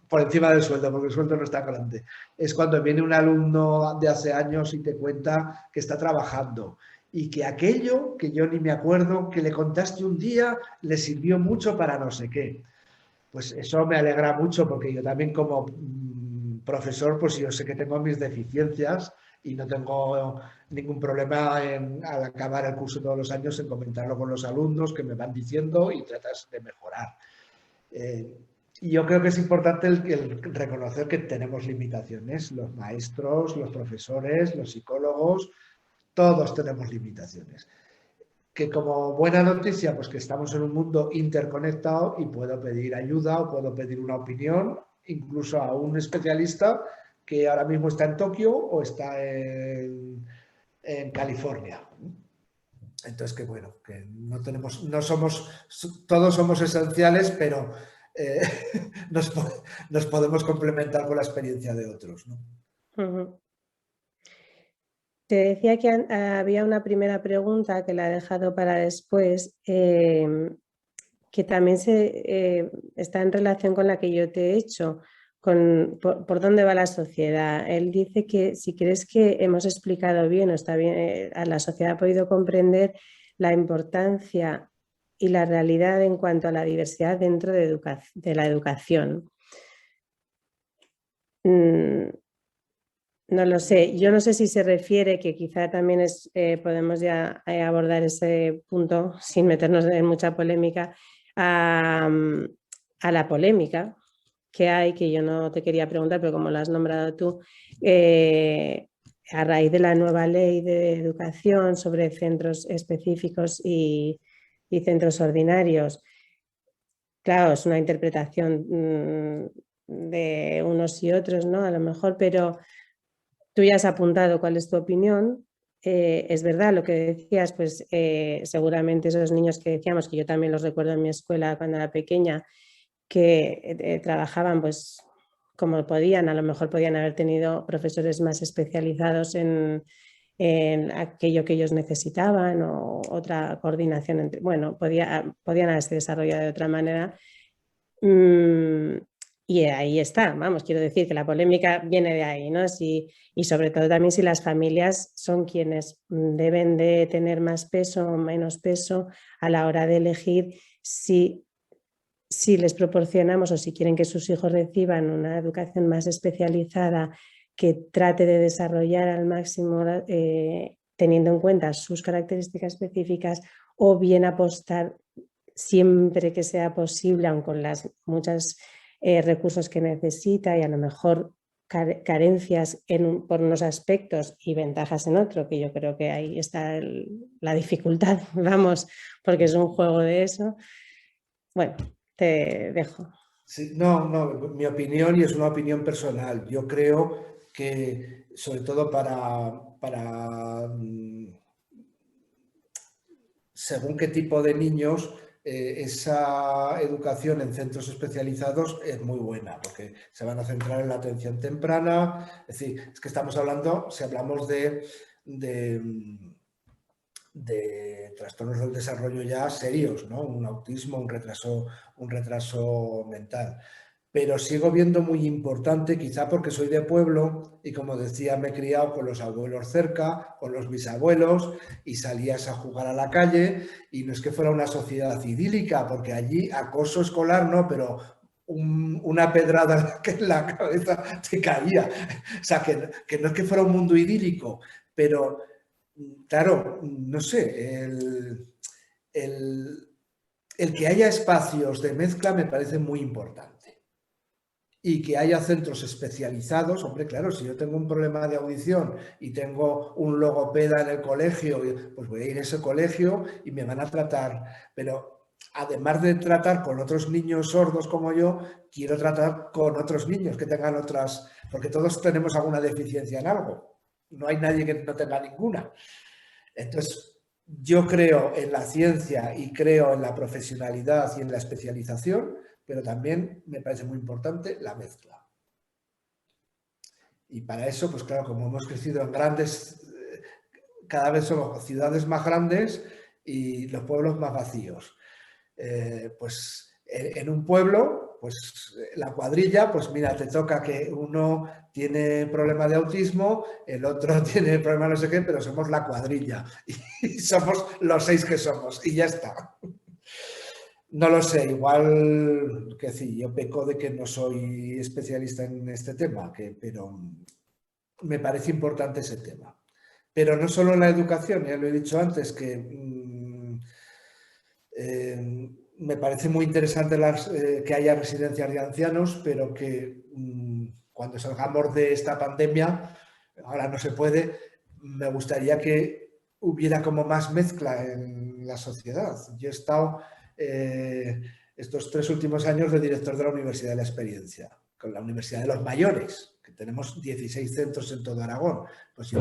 por encima del sueldo, porque el sueldo no está grande, es cuando viene un alumno de hace años y te cuenta que está trabajando y que aquello que yo ni me acuerdo, que le contaste un día, le sirvió mucho para no sé qué. Pues eso me alegra mucho porque yo también como profesor, pues yo sé que tengo mis deficiencias y no tengo ningún problema al acabar el curso todos los años en comentarlo con los alumnos que me van diciendo y tratas de mejorar. Y yo creo que es importante el reconocer que tenemos limitaciones, los maestros, los profesores, los psicólogos, todos tenemos limitaciones. Que como buena noticia, pues que estamos en un mundo interconectado y puedo pedir ayuda o puedo pedir una opinión, incluso a un especialista que ahora mismo está en Tokio o está en California. Entonces, que bueno, que todos somos esenciales, pero nos podemos complementar con la experiencia de otros, ¿no? Te decía que había una primera pregunta que la he dejado para después, que también está en relación con la que yo te he hecho, por dónde va la sociedad. Él dice que si crees que hemos explicado bien o está bien, la sociedad ha podido comprender la importancia y la realidad en cuanto a la diversidad dentro de la educación. No lo sé, yo no sé si se refiere, que quizá también podemos ya abordar ese punto sin meternos en mucha polémica, a la polémica que hay, que yo no te quería preguntar, pero como lo has nombrado tú, a raíz de la nueva ley de educación sobre centros específicos y centros ordinarios. Claro, es una interpretación de unos y otros, ¿no? A lo mejor, pero tú ya has apuntado cuál es tu opinión. Es verdad lo que decías, pues seguramente esos niños que decíamos, que yo también los recuerdo en mi escuela cuando era pequeña, que trabajaban pues como podían, a lo mejor podían haber tenido profesores más especializados en aquello que ellos necesitaban o otra coordinación podían haberse desarrollado de otra manera. Y ahí está, vamos, quiero decir que la polémica viene de ahí, ¿no? Y sobre todo también si las familias son quienes deben de tener más peso o menos peso a la hora de elegir si les proporcionamos o si quieren que sus hijos reciban una educación más especializada que trate de desarrollar al máximo teniendo en cuenta sus características específicas, o bien apostar siempre que sea posible, aun con las muchos recursos que necesita y a lo mejor carencias por unos aspectos y ventajas en otro, que yo creo que ahí está la dificultad, vamos, porque es un juego de eso. Bueno, te dejo. Sí, no, mi opinión, y es una opinión personal, yo creo que sobre todo para según qué tipo de niños, esa educación en centros especializados es muy buena, porque se van a centrar en la atención temprana. Es decir, es que estamos hablando, si hablamos de trastornos del desarrollo ya serios, ¿no? Un autismo, un retraso mental. Pero sigo viendo muy importante, quizá porque soy de pueblo y, como decía, me he criado con los abuelos cerca, con los bisabuelos, y salías a jugar a la calle, y no es que fuera una sociedad idílica, porque allí acoso escolar no, pero una pedrada en la cabeza te caía. O sea, que no es que fuera un mundo idílico, pero claro, no sé, el que haya espacios de mezcla me parece muy importante. Y que haya centros especializados. Hombre, claro, si yo tengo un problema de audición y tengo un logopeda en el colegio, pues voy a ir a ese colegio y me van a tratar. Pero además de tratar con otros niños sordos como yo, quiero tratar con otros niños que tengan otras, porque todos tenemos alguna deficiencia en algo. No hay nadie que no tenga ninguna. Entonces, yo creo en la ciencia y creo en la profesionalidad y en la especialización, pero también me parece muy importante la mezcla. Y para eso, pues claro, como hemos crecido en cada vez somos ciudades más grandes y los pueblos más vacíos. Pues en un pueblo, pues la cuadrilla, pues mira, te toca que uno tiene problema de autismo, el otro tiene problema no sé qué, pero somos la cuadrilla y somos los 6 que somos y ya está. No lo sé, igual que sí, yo peco de que no soy especialista en este tema, pero me parece importante ese tema. Pero no solo en la educación, ya lo he dicho antes, que me parece muy interesante que haya residencias de ancianos, pero que cuando salgamos de esta pandemia, ahora no se puede, me gustaría que hubiera como más mezcla en la sociedad. Yo he estado estos 3 últimos años de director de la Universidad de la Experiencia, con la Universidad de los Mayores, que tenemos 16 centros en todo Aragón. Pues yo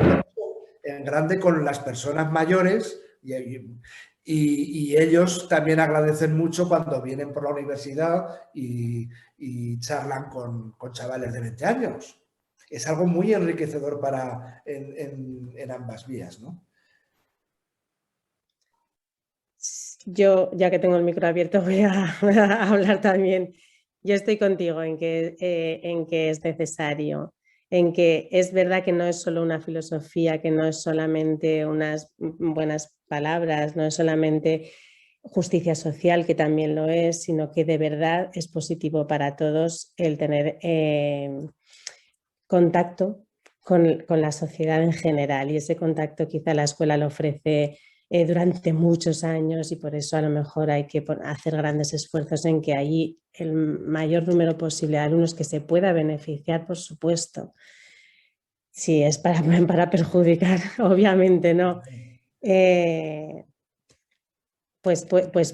en grande con las personas mayores y ellos también agradecen mucho cuando vienen por la universidad y charlan con chavales de 20 años. Es algo muy enriquecedor en ambas vías, ¿no? Yo, ya que tengo el micro abierto, voy a hablar también. Yo estoy contigo en que es necesario, en que es verdad que no es solo una filosofía, que no es solamente unas buenas palabras, no es solamente justicia social, que también lo es, sino que de verdad es positivo para todos el tener contacto con la sociedad en general, y ese contacto quizá la escuela lo ofrece durante muchos años, y por eso a lo mejor hay que hacer grandes esfuerzos en que allí el mayor número posible de alumnos que se pueda beneficiar, por supuesto. Si es para perjudicar, obviamente no. Pues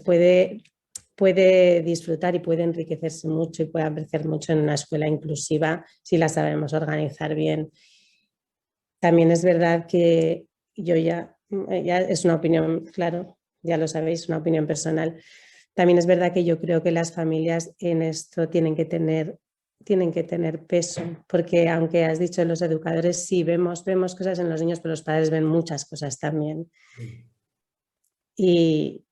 puede disfrutar y puede enriquecerse mucho y puede apreciar mucho en una escuela inclusiva si la sabemos organizar bien. También es verdad que yo ya es una opinión, claro, ya lo sabéis, una opinión personal. También es verdad que yo creo que las familias en esto tienen que tener peso, porque aunque has dicho los educadores, sí, vemos cosas en los niños, pero los padres ven muchas cosas también. Sí. Y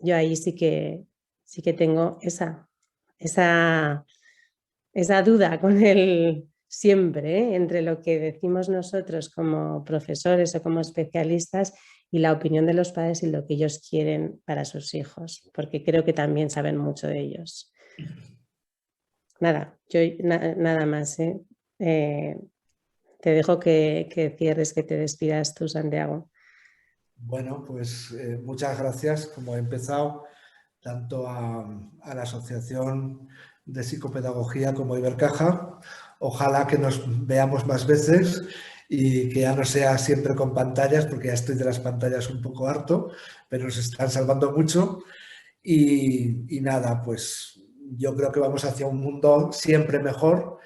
yo ahí sí que tengo esa esa duda con él siempre, entre lo que decimos nosotros como profesores o como especialistas y la opinión de los padres y lo que ellos quieren para sus hijos, porque creo que también saben mucho de ellos. Nada, yo nada más. Te dejo que cierres, que te despidas tú, Santiago. Bueno, pues muchas gracias. Como he empezado, tanto a la Asociación de Psicopedagogía como a Ibercaja. Ojalá que nos veamos más veces y que ya no sea siempre con pantallas, porque ya estoy de las pantallas un poco harto, pero nos están salvando mucho. Y nada, pues yo creo que vamos hacia un mundo siempre mejor.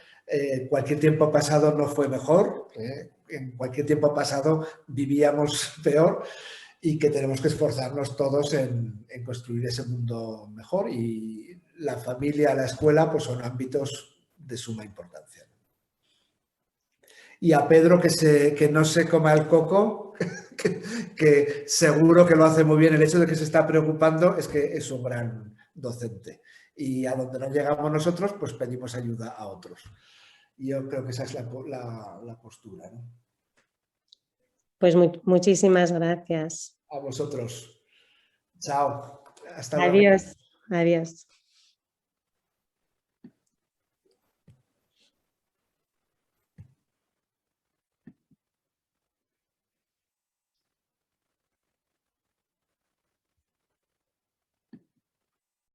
Cualquier tiempo pasado no fue mejor. En cualquier tiempo pasado vivíamos peor y que tenemos que esforzarnos todos en construir ese mundo mejor, y la familia, la escuela, pues son ámbitos de suma importancia. Y a Pedro que no se coma el coco, que seguro que lo hace muy bien. El hecho de que se está preocupando es que es un gran docente. Y a donde no llegamos nosotros, pues pedimos ayuda a otros. Y yo creo que esa es la postura, ¿no? Pues muchísimas gracias. A vosotros. Chao. Hasta luego. Adiós. Adiós.